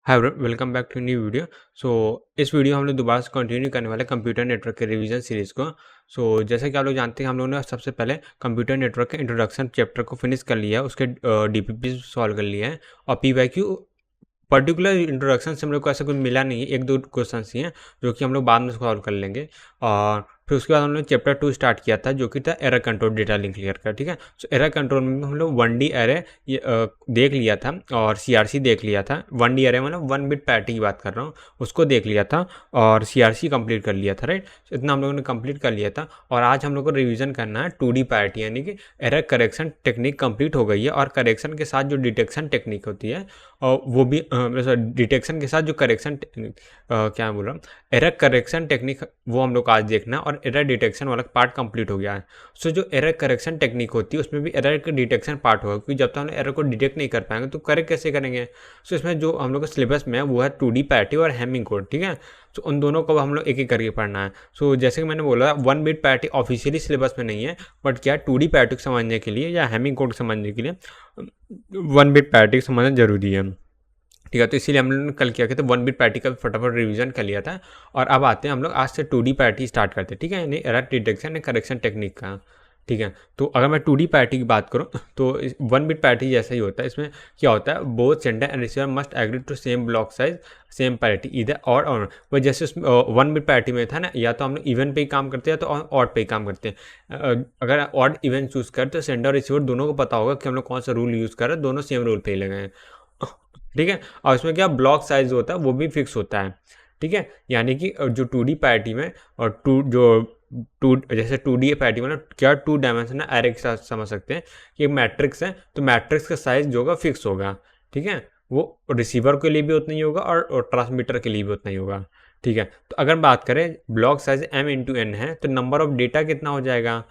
Hi welcome back to new video. So इस video हम लोग दोबारा से कंटिन्यू करने वाले कंप्यूटर नेटवर्क के रिवीजन सीरीज़ को। जैसे कि आप लोग जानते हैं हम लोगों ने सबसे पहले कंप्यूटर नेटवर्क के इंट्रोडक्शन चैप्टर को फिनिश कर लिया है, उसके डीपीपी सॉल्व कर लिया है और पीवाईक्यू पर्टिकुलर इंट्रोडक्शन से हम लोग को ऐसा कुछ मिला नहीं है, एक दो क्वेश्चन ही हैं जो कि हम लोग बाद में सॉल्व कर लेंगे। और फिर उसके बाद हम लोग चैप्टर 2 स्टार्ट किया था जो कि था error control data link clear कर। ठीक है, सो एरर कंट्रोल में हम लोग 1D एरे देख लिया था और CRC देख लिया था। 1D एरे मतलब 1 बिट पैरिटी की बात कर रहा हूँ, उसको देख लिया था और CRC कंप्लीट कर लिया था। राइट, इतना हम लोगों ने कंप्लीट कर लिया था और आज हम लोग को रिवीजन करना है 2D पैरिटी, यानी कि एरर करेक्शन टेक्निक कंप्लीट हो गई है और करेक्शन के साथ जो डिटेक्शन टेक्निक होती है और वो भी डिटेक्शन के साथ जो करेक्शन क्या बोल रहा हूँ, एरर करेक्शन टेक्निक, वो हम लोग आज देखना और एरर डिटेक्शन वाला पार्ट कंप्लीट हो गया है। जो एरर करेक्शन टेक्निक होती है उसमें भी एरर का डिटेक्शन पार्ट होगा, क्योंकि जब तक हम एरर को डिटेक्ट नहीं कर पाएंगे तो करेक्ट कैसे करेंगे। इसमें जो हम लोग के सिलेबस में है वो है 2D पैरिटी और हैमिंग कोड। ठीक है, उन दोनों को हम लोग एक एक करके पढ़ना है। जैसे कि मैंने बोला 1 बिट पैरिटी ऑफिशियली सिलेबस में नहीं है, बट क्या 2D पैरिटी समझने के लिए या हैमिंग कोड समझने के लिए 1 बिट पैरिटी समझना जरूरी है। ठीक है, तो इसीलिए हम लोगों ने कल किया था 1 बिट पैरिटी का फटाफट रिवीजन कर लिया था। और अब आते हैं हम लोग आज से 2D पैरिटी स्टार्ट करते हैं। ठीक है, यानी error detection and correction technique का। ठीक है, तो अगर मैं 2D पैरिटी की बात करूँ तो 1 बिट पैरिटी जैसा ही होता है। इसमें क्या होता है, both sender and receiver must agree to same block size same parity इधर और वो जैसे उसमें 1 बिट पैरिटी में था ना, या तो हम लोग इवन पे ही काम करते हैं तो ऑड पे ही काम करते हैं। अगर ऑड इवन चूज कर तो सेंडर और रिसीवर दोनों को पता होगा कि हम लोग कौन सा रूल यूज़ कर रहे हैं, दोनों सेम रूल पे ही लगे हैं। ठीक है, और इसमें क्या ब्लॉक साइज होता है वो भी फिक्स होता है। ठीक है, यानी कि जो 2D पैरिटी में और जैसे 2D पैरिटी में ना, क्या 2 डायमेंशनल एरे के साथ समझ सकते हैं कि एक मैट्रिक्स है तो मैट्रिक्स का साइज जो होगा फिक्स होगा। ठीक है, वो रिसीवर के लिए भी उतना ही होगा और ट्रांसमीटर के लिए भी उतना ही होगा। ठीक है, तो अगर बात करें ब्लॉक साइज m×n है तो नंबर ऑफ डेटा कितना हो जाएगा,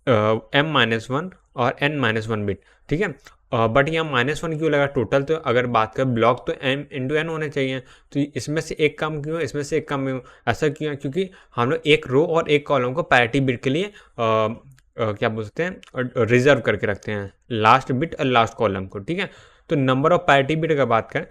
m-1 और n-1 बिट। ठीक है, बट यहाँ -1 क्यों लगा टोटल, तो अगर बात करें ब्लॉक तो m×n होने चाहिए, तो इसमें से एक कम क्यों, इसमें से एक कम क्यों, ऐसा क्यों है, क्योंकि हम लोग एक रो और एक कॉलम को पैरिटी बिट के लिए क्या बोल सकते हैं, रिजर्व करके रखते हैं, लास्ट बिट और लास्ट कॉलम को। ठीक है, तो नंबर ऑफ पैरिटी बिट का बात करें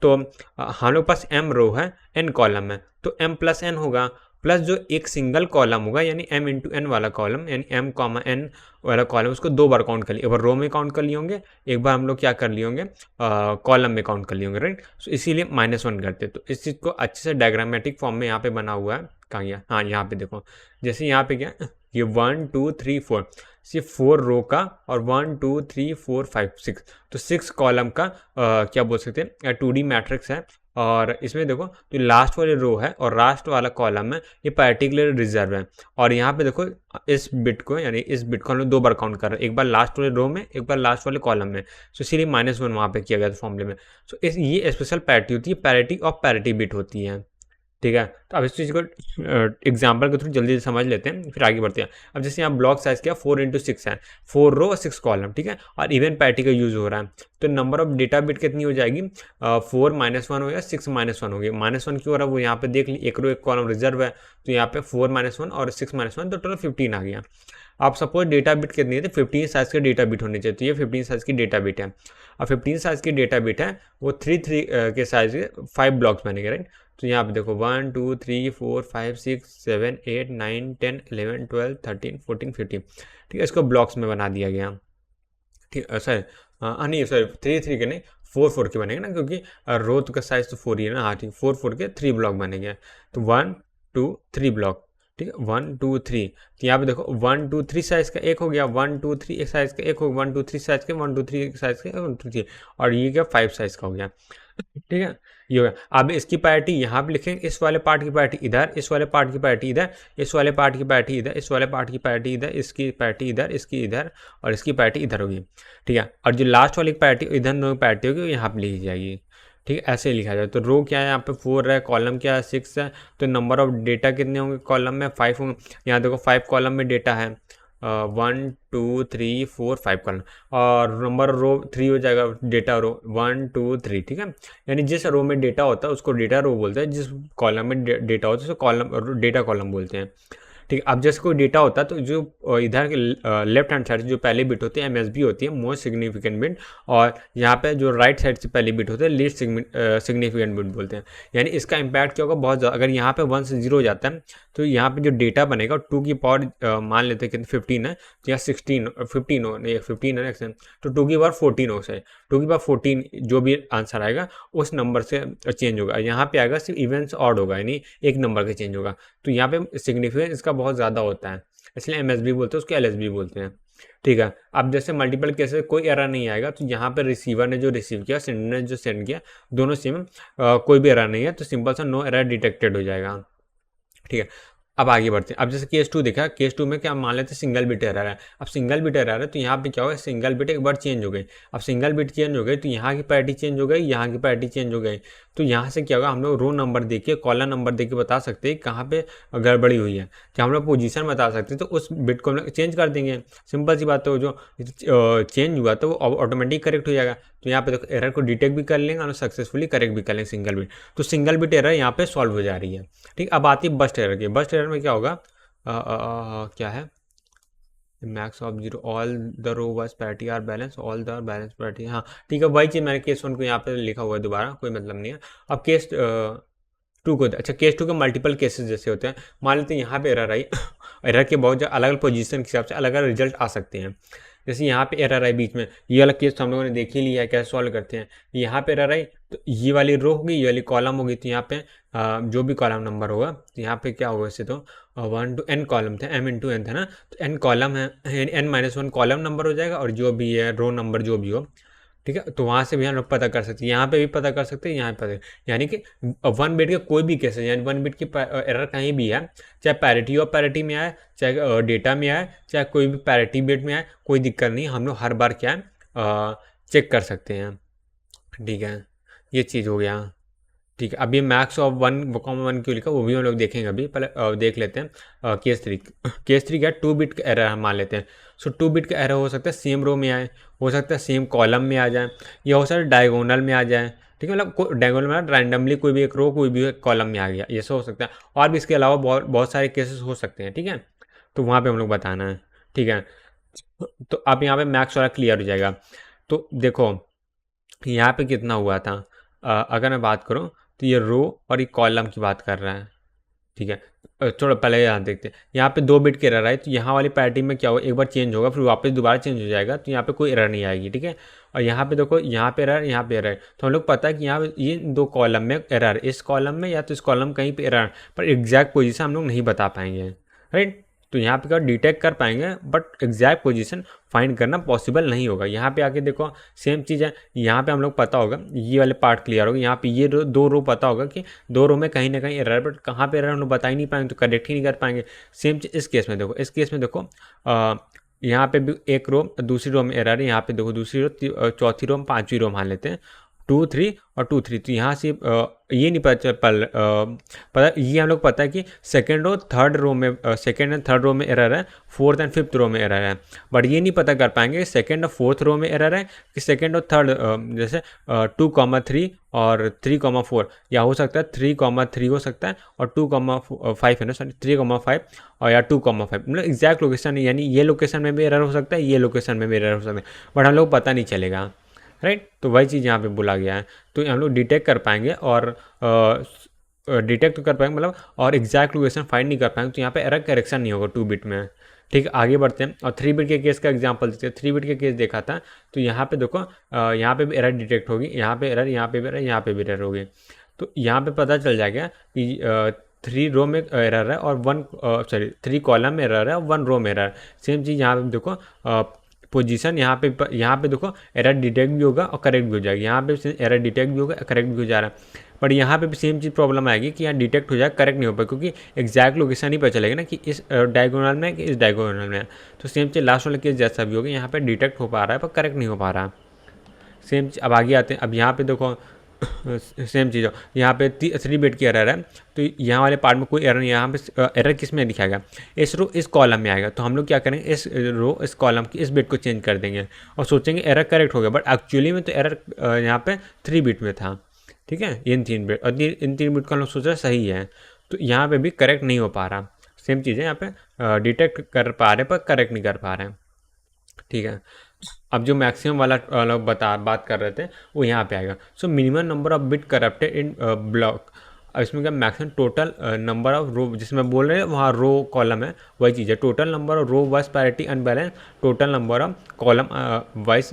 तो हम लोग पास m रो है, n कॉलम है, तो m+n होगा, प्लस जो एक सिंगल कॉलम होगा यानी m×n वाला कॉलम, यानी m, n वाला कॉलम, उसको 2 बार काउंट कर लिया। एक बार रो में काउंट कर लिए होंगे, एक बार हम लोग क्या कर लिए होंगे, कॉलम में काउंट कर लिए होंगे। राइट, सो इसीलिए -1 करते। तो इस चीज़ को अच्छे से डायग्रामेटिक फॉर्म में यहाँ पे बना हुआ है। कहाँ गया, हाँ यहाँ पे देखो, जैसे यहाँ पे क्या, ये 1 2 3 4 सिर्फ 4 रो का और 1 2 3 4 5 6, तो 6 कॉलम का क्या बोल सकते हैं 2D मैट्रिक्स है। और इसमें देखो जो लास्ट वाली रो है और लास्ट वाला कॉलम है ये पर्टिकुलर रिजर्व है। और यहाँ पे देखो इस बिट को, यानी इस बिट को हम लोग 2 बार काउंट कर रहे हैं, एक बार लास्ट वाले रो में, एक बार लास्ट वाले कॉलम में। इसीलिए -1 वहाँ पे किया गया था फॉर्मूले में। ये स्पेशल पैरिटी होती है, पैरिटी ऑफ पैरिटी बिट होती है। ठीक है, तो अब इस चीज़ को एग्जाम्पल के थ्रू जल्दी से समझ लेते हैं, फिर आगे बढ़ते हैं। अब जैसे यहाँ ब्लॉक साइज क्या 4×6 है, 4 रो और 6 कॉलम। ठीक है, और इवन पैरिटी का यूज हो रहा है, तो नंबर ऑफ डेटा बिट कितनी हो जाएगी, 4 -1 हो या 6 -1 होगी। -1 क्यों हो रहा है वो यहाँ पे देख ली, एक रो एक कॉलम रिजर्व है, तो यहाँ पे 4 -1 और 6 -1, तो टोटल 15 आ गया। आप सपोज डेटा बिट कितनी है, तो 15 साइज के डेटा बिट होने चाहिए, तो ये 15 साइज की डेटा बिट है। अब 15 साइज की डेटा बिट है, वो 3 के साइज के 5 ब्लॉक्स बनेंगे। राइट, तो यहाँ पे देखो 1 2 3 4 5 6 7 8 9 10 11 12 13 14 15। ठीक है, इसको ब्लॉक्स में बना दिया गया। ठीक है सर, हाँ नहीं सर 3 के नहीं 4 के बनेंगे ना, क्योंकि रो का साइज तो 4 ही है ना। हाँ ठीक, 4 के 3 ब्लॉक बनेंगे, तो 1 2 3 ब्लॉक। ठीक है, 1 2 3, तो यहाँ पे देखो 1 2 3 साइज का एक हो गया, 1 2 3 एक साइज का एक हो, 1 2 3 साइज के 1 2 3 एक साइज के 1 2 3, और ये क्या 5 साइज का हो गया। ठीक है, ये हो गया। अब इसकी पैरिटी यहाँ पे लिखेंगे, इस वाले पार्ट की पैरिटी इधर, इस वाले पार्ट की पैरिटी इधर, इस वाले पार्ट की पैरिटी इधर, इस वाले पार्ट की पैरिटी इधर, इसकी पैरिटी इधर, इसकी इधर, और इसकी पैरिटी इधर होगी। ठीक है, और जो लास्ट वाली पैरिटी इधर दोनों पैरिटी होगी यहाँ पे लिखी जाएगी। ठीक है, ऐसे ही लिखा जाए। तो रो क्या है यहाँ पे 4 है, कॉलम क्या है 6 है, तो नंबर ऑफ डेटा कितने होंगे कॉलम में 5 होंगे। यहाँ देखो 5 कॉलम में डेटा है, 1 2 3 4 5 कॉलम, और नंबर रो 3 हो जाएगा, डेटा रो 1 2 3। ठीक है, यानी जिस रो में डेटा होता है उसको डेटा रो बोलते हैं, जिस कॉलम में डेटा होता है उसको कॉलम डेटा कॉलम बोलते हैं। ठीक है। अब जैसे कोई डेटा होता है तो जो इधर के लेफ्ट हैंड साइड से जो पहली बिट होती है MSB होती है, मोस्ट सिग्निफिकेंट बिट, और यहाँ पे जो राइट साइड से पहली बिट होती है लीस्ट सिग्निफिकेंट बिट बोलते हैं। यानी इसका इम्पैक्ट क्या होगा, बहुत ज़्यादा। अगर यहाँ पे 1 से 0 हो जाता है तो यहाँ पे जो डेटा बनेगा 2 की पावर मान लेते हैं कितने 15 है, तो यहाँ 16 15 हो, नहीं 15 है नेक्स्ट, तो 2 की पावर 14 हो सके, 2 की पावर 14 जो भी आंसर आएगा उस नंबर से चेंज होगा। यहाँ पे आएगा सिर्फ इवेंट्स ऑड होगा, यानी एक नंबर का चेंज होगा। तो यहाँ पे सिग्निफिकेंस इसका बहुत ज़्यादा होता है, इसलिए MSB बोलते हैं, उसको LSB बोलते हैं। ठीक है। अब जैसे मल्टीपल केसेस कोई एरर नहीं आएगा, तो यहाँ पे रिसीवर ने जो रिसीव किया, सेंडर ने जो सेंड किया, दोनों सेम, कोई भी एरर नहीं है, तो सिंपल सा नो एरर डिटेक्टेड हो जाएगा। ठीक है। अब आगे बढ़ते हैं। अब जैसे केस 2 देखा, केस 2 में क्या मान लेते हैं सिंगल बिट एरर है। अब सिंगल बिट एरर है तो यहाँ पे क्या होगा, सिंगल बिट एक बार चेंज हो गई। अब सिंगल बिट चेंज हो गई तो यहाँ की पैरिटी चेंज हो गई, यहाँ की पैरिटी चेंज हो गई। तो यहाँ से क्या होगा, हम लोग रो नंबर देख के, कॉलम नंबर देख के बता सकते हैं कहाँ पे गड़बड़ी हुई है। क्या हम लोग पोजीशन बता सकते हैं, तो उस बिट को हम लोग चेंज कर देंगे। सिंपल सी बात है, जो चेंज हुआ तो वो ऑटोमेटिक करेक्ट हो जाएगा। तो यहाँ पे देखो एरर को डिटेक्ट भी कर लेंगे और सक्सेसफुली करेक्ट भी कर लेंगे सिंगल बिट। तो सिंगल बिट एरर यहाँ पे सॉल्व हो जा रही है। ठीक। अब आती है बस्ट एरर की। बस्ट एरर में क्या होगा, क्या है, max of 0 all the row wise parity are balance, all the balance parity. हाँ ठीक है, वही चीज़ मैंने केस 1 को यहाँ पे लिखा हुआ है, दोबारा कोई मतलब नहीं है। अब केस 2 को, अच्छा केस 2 के मल्टीपल केसेस जैसे होते हैं, मान लेते हैं यहाँ पे एरर आई एरर के बहुत अलग अलग पोजीशन के हिसाब से अलग अलग रिजल्ट आ सकते हैं। जैसे यहाँ पे एरर आई बीच में, ये वाला केस तो हम लोगों ने देख ही लिया है कैसे सॉल्व करते हैं। यहाँ पे एरर आई तो ये वाली रो होगी, ये वाली कॉलम होगी, तो यहाँ पे जो भी कॉलम नंबर होगा, तो यहाँ पे क्या होगा, वैसे तो 1 to n कॉलम थे, m into n था ना, तो n कॉलम है, n-1 कॉलम नंबर हो जाएगा, और जो भी है रो नंबर जो भी हो। ठीक है। तो वहाँ से भी हम लोग पता कर सकते हैं, यहाँ पे भी पता कर सकते हैं, यहाँ पे पता, यानी कि 1 बिट के कोई भी केस है, यानी 1 बिट की एरर कहीं भी है, चाहे पैरिटी और पैरिटी में आए, चाहे डेटा में आए, चाहे कोई भी पैरिटी बिट में आए, कोई दिक्कत नहीं, हम लोग हर बार क्या है चेक कर सकते हैं। ठीक है, ये चीज़ हो गया। ठीक है। अब ये मैक्स ऑफ 1 क्यों लिखा वो भी हम लोग देखेंगे, अभी पहले देख लेते हैं केस 3। केस 3 क्या है, 2 बिट का एरर हम मान लेते हैं। सो 2 बिट का एरर हो सकता है सेम रो में आए, हो सकता है सेम कॉलम में आ जाए, या हो सकता है डायगोनल में आ जाए। ठीक है, मतलब डायगोनल में रैंडमली कोई भी एक रो कोई भी एक कॉलम में आ गया, ये सब हो सकता है। और भी इसके अलावा बहुत बहुत सारे केसेस हो सकते हैं। ठीक है, तो वहाँ पर हम लोग बताना है। ठीक है, तो अब यहाँ पे मैक्स वाला क्लियर हो जाएगा। तो देखो यहाँ पे कितना हुआ था, अगर मैं बात करूँ तो ये रो और ये कॉलम की बात कर रहा है। ठीक है, थोड़ा पहले यहाँ देखते हैं, यहाँ पे 2 बिट के एरर है, तो यहाँ वाली पैरिटी में क्या होगा, एक बार चेंज होगा फिर वापस दोबारा चेंज हो जाएगा, तो यहाँ पे कोई एरर नहीं आएगी। ठीक है, और यहाँ पे देखो, यहाँ पे एरर, यहाँ पे एरर, तो हम लोग पता है कि यहाँ ये 2 कॉलम में एरर, इस कॉलम में या तो इस कॉलम कहीं पे एरर, पर एग्जैक्ट पोजीशन हम लोग नहीं बता पाएंगे। राइट, तो यहाँ पे क्या डिटेक्ट कर पाएंगे, बट एग्जैक्ट पोजीशन फाइंड करना पॉसिबल नहीं होगा। यहाँ पे आके देखो सेम चीज़ है, यहाँ पे हम लोग पता होगा, ये वाले पार्ट क्लियर होगा, यहाँ पे ये 2 रो पता होगा कि 2 रो में कहीं ना कहीं एरर, बट कहाँ पे एरर हम लोग बता ही नहीं पाएंगे, तो करेक्ट ही नहीं कर पाएंगे। सेम चीज़ इस केस में देखो, इस केस में देखो यहाँ पे भी एक रो, दूसरी रो में एरर है, यहाँ पे देखो दूसरी रो, चौथी रो में, 5वीं रो मान लेते हैं, 2 3 और 2 3, तो यहाँ से ये नहीं पता ये हम लोग पता है कि सेकेंड रो थर्ड रो में, सेकेंड एंड थर्ड रो में एरर है, 4th एंड 5th रो में एरर है, बट ये नहीं पता कर पाएंगे सेकेंड और 4th रो में एरर है कि सेकेंड और थर्ड, जैसे 2,3 और 3,4, या हो सकता है 3,3 हो सकता है और 2,5 है ना, सॉरी 3,5 और या 2,5, मतलब एग्जैक्ट लोकेशन, यानी ये लोकेशन में भी एरर हो सकता है, ये लोकेशन में भी एरर हो सकता है, बट हम लोग पता नहीं चलेगा। राइट, तो वही चीज़ यहाँ पे बोला गया है। तो हम लोग डिटेक्ट कर पाएंगे और डिटेक्ट कर पाएंगे, मतलब और एग्जैक्ट लोकेशन फाइंड नहीं कर पाएंगे, तो यहाँ पे एरर करेक्शन नहीं होगा 2 बिट में। ठीक है, आगे बढ़ते हैं और 3 बिट के केस का एग्जांपल देते हैं। 3 बिट के केस देखा था, तो यहाँ पे देखो यहाँ पे भी एरर डिटेक्ट होगी, यहाँ पे एरर, यहाँ पे भी एरर, यहाँ पे भी एरर होगी। तो यहाँ पे पता चल जाएगा कि 3 रो में एरर है और 3 कॉलम में एरर है और 1 रो में एरर। सेम चीज़ यहाँ पे देखो, पोजीशन यहाँ पे देखो एरर डिटेक्ट भी होगा और करेक्ट भी हो जाएगा, यहाँ पे एरर डिटेक्ट भी होगा, करेक्ट भी हो जा रहा है, बट यहाँ पे भी सेम चीज़ प्रॉब्लम आएगी कि यहाँ डिटेक्ट हो जाएगा, करेक्ट नहीं हो पाएगा, क्योंकि एग्जैक्ट लोकेशन ही पता चलेगा ना कि इस डायगोनल में कि इस डायगोनल में। तो सेम चीज़ लास्ट वाले केस जैसा भी होगा, यहाँ पे डिटेक्ट हो पा रहा है पर करेक्ट नहीं हो पा रहा। सेम अब आगे आते हैं, अब यहाँ पे देखो सेम चीज़ हो, यहाँ पे 3 बिट की एरर है, तो यहाँ वाले पार्ट में कोई एरर नहीं, यहाँ पे एरर किस में दिखाएगा, इस रो इस कॉलम में आएगा, तो हम लोग क्या करेंगे, इस रो इस कॉलम की इस बिट को चेंज कर देंगे और सोचेंगे एरर करेक्ट हो गया, बट एक्चुअली में तो एरर यहाँ पे 3 बिट में था। ठीक है, इन 3 बिट, और इन 3 बिट का हम लोग सोच रहे सही है, तो यहाँ पे भी करेक्ट नहीं हो पा रहा। सेम चीज़ें यहाँ पे डिटेक्ट कर पा रहे हैं पर करेक्ट नहीं कर पा रहे हैं, ठीक है। अब जो मैक्सिमम वाला लोग बात कर रहे थे वो यहाँ पे आएगा। So minimum number of bit corrupted in block. अब इसमें क्या मैक्सिमम टोटल नंबर ऑफ रो, जिसमें बोल रहे हैं वहाँ रो कॉलम है, वही चीज़ है। Total number of row wise parity unbalance, total number of column wise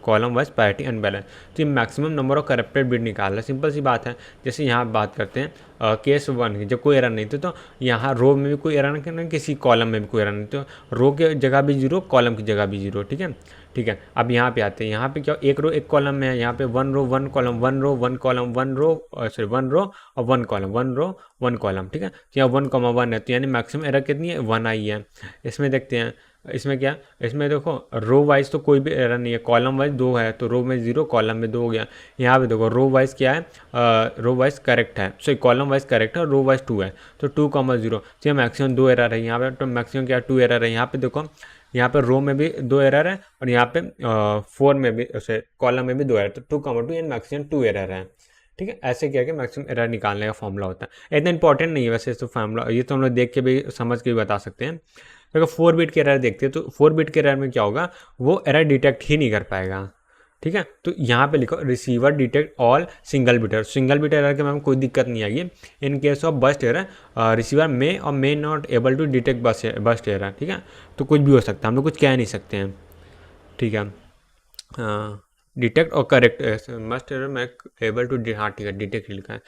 column wise parity unbalance. तो ये maximum number of corrupted bit निकाल रहा है, सिंपल सी बात है। जैसे यहाँ बात करते हैं केस 1 की, जब कोई एरर नहीं थी तो यहाँ रो में भी कोई एरर नहीं, किसी कॉलम में भी कोई एरर नहीं, तो रो के जगह भी 0, कॉलम की जगह भी 0, ठीक है, ठीक है। अब यहाँ पे आते हैं, यहाँ पे क्या एक रो एक कॉलम में है, यहाँ पे 1 रो 1 कॉलम, 1 रो 1 कॉलम, 1 रो सॉरी 1 रो और 1 कॉलम, 1 रो 1 कॉलम, ठीक है। तो यहाँ 1,1 है, तो यानी मैक्सिमम एरर कितनी है, 1 आई है। इसमें देखते हैं, इसमें क्या, इसमें देखो रो वाइज तो कोई भी एरर नहीं है, कॉलम वाइज 2 है, तो रो में 0, कॉलम में 2 हो गया। यहाँ पे देखो रो वाइज क्या है, रो वाइज करेक्ट है, सो कॉलम वाइज करेक्ट है, रो वाइज 2 है, तो 2,0। तो ये मैक्सिमम 2 एरर है यहाँ पे, तो मैक्सिमम क्या 2 एरर है। यहाँ पे देखो, यहाँ पे रो में भी 2 एरर है और यहाँ पे 4 में भी, उसे कॉलम में भी 2 एरर, तो 2,2 यानी मैक्सिमम 2 एरर है, ठीक है। ऐसे क्या कि मैक्सिमम एरर निकालने का फॉर्मूला होता है। इतना इंपॉर्टेंट नहीं है वैसे तो फॉर्मूला, ये तो हम लोग देख के भी समझ के भी बता सकते हैं। अगर 4 बिट के एरर देखते हैं तो 4 बिट के एरर में क्या होगा, वो एरर डिटेक्ट ही नहीं कर पाएगा, ठीक है। तो यहाँ पे लिखो receiver detect all single bit error. Single bit error के में कोई दिक्कत नहीं आएगी। In case of burst error receiver may और may not able to detect burst error, ठीक है। तो कुछ भी हो सकता है, हम लोग कुछ कह नहीं सकते हैं, ठीक है। डिटेक्ट और करेक्ट मस्ट एरर मैं एबल टू, हाँ ठीक है, डिटेक्ट लिखा है।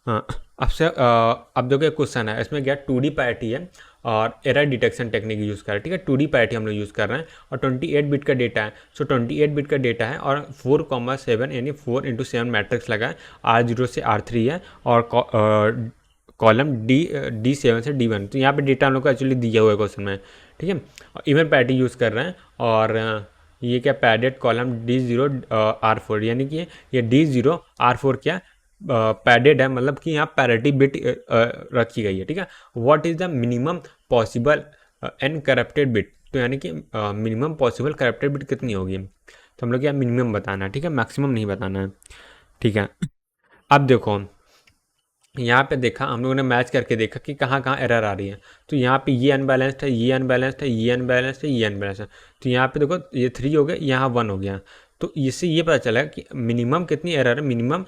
हाँ, अब देखो एक क्वेश्चन है, इसमें क्या 2D पैरिटी है और एरर डिटेक्शन टेक्निक यूज़ कर रहे हैं, ठीक है। 2D पैरिटी हम लोग यूज़ कर रहे हैं और 28 बिट का डेटा है। सो 28 बिट का डेटा है और 4,7 यानी 4x7 मैट्रिक्स लगा है, R0 से R3 है और कॉलम D7 से D1। तो यहाँ पे डेटा हम लोग को एक्चुअली दिया हुआ है क्वेश्चन में, ठीक है। इवन पैरिटी यूज़ कर रहे हैं और ये क्या पैडेड कॉलम D0 R4, यानी कि ये D0 R4 क्या पैडेड है, मतलब कि यहाँ पैरिटी बिट रखी गई है, ठीक है। What is the minimum possible n corrupted bit, तो यानी कि मिनिमम पॉसिबल करप्टेड बिट कितनी होगी, तो हम लोग यहाँ मिनिमम बताना है, ठीक है, मैक्सिमम नहीं बताना है, ठीक है। अब देखो यहाँ पे देखा, हम लोगों ने मैच करके देखा कि कहाँ कहाँ एरर आ रही है। तो यहाँ पे ये अनबैलेंस्ड है, ये अनबैलेंस्ड है, ये अनबैलेंस्ड है, ये अनबैलेंस्ड है। तो यहाँ पे देखो ये 3 हो गया, यहाँ 1 हो गया। तो इससे ये पता चला कि मिनिमम कितनी एरर है, मिनिमम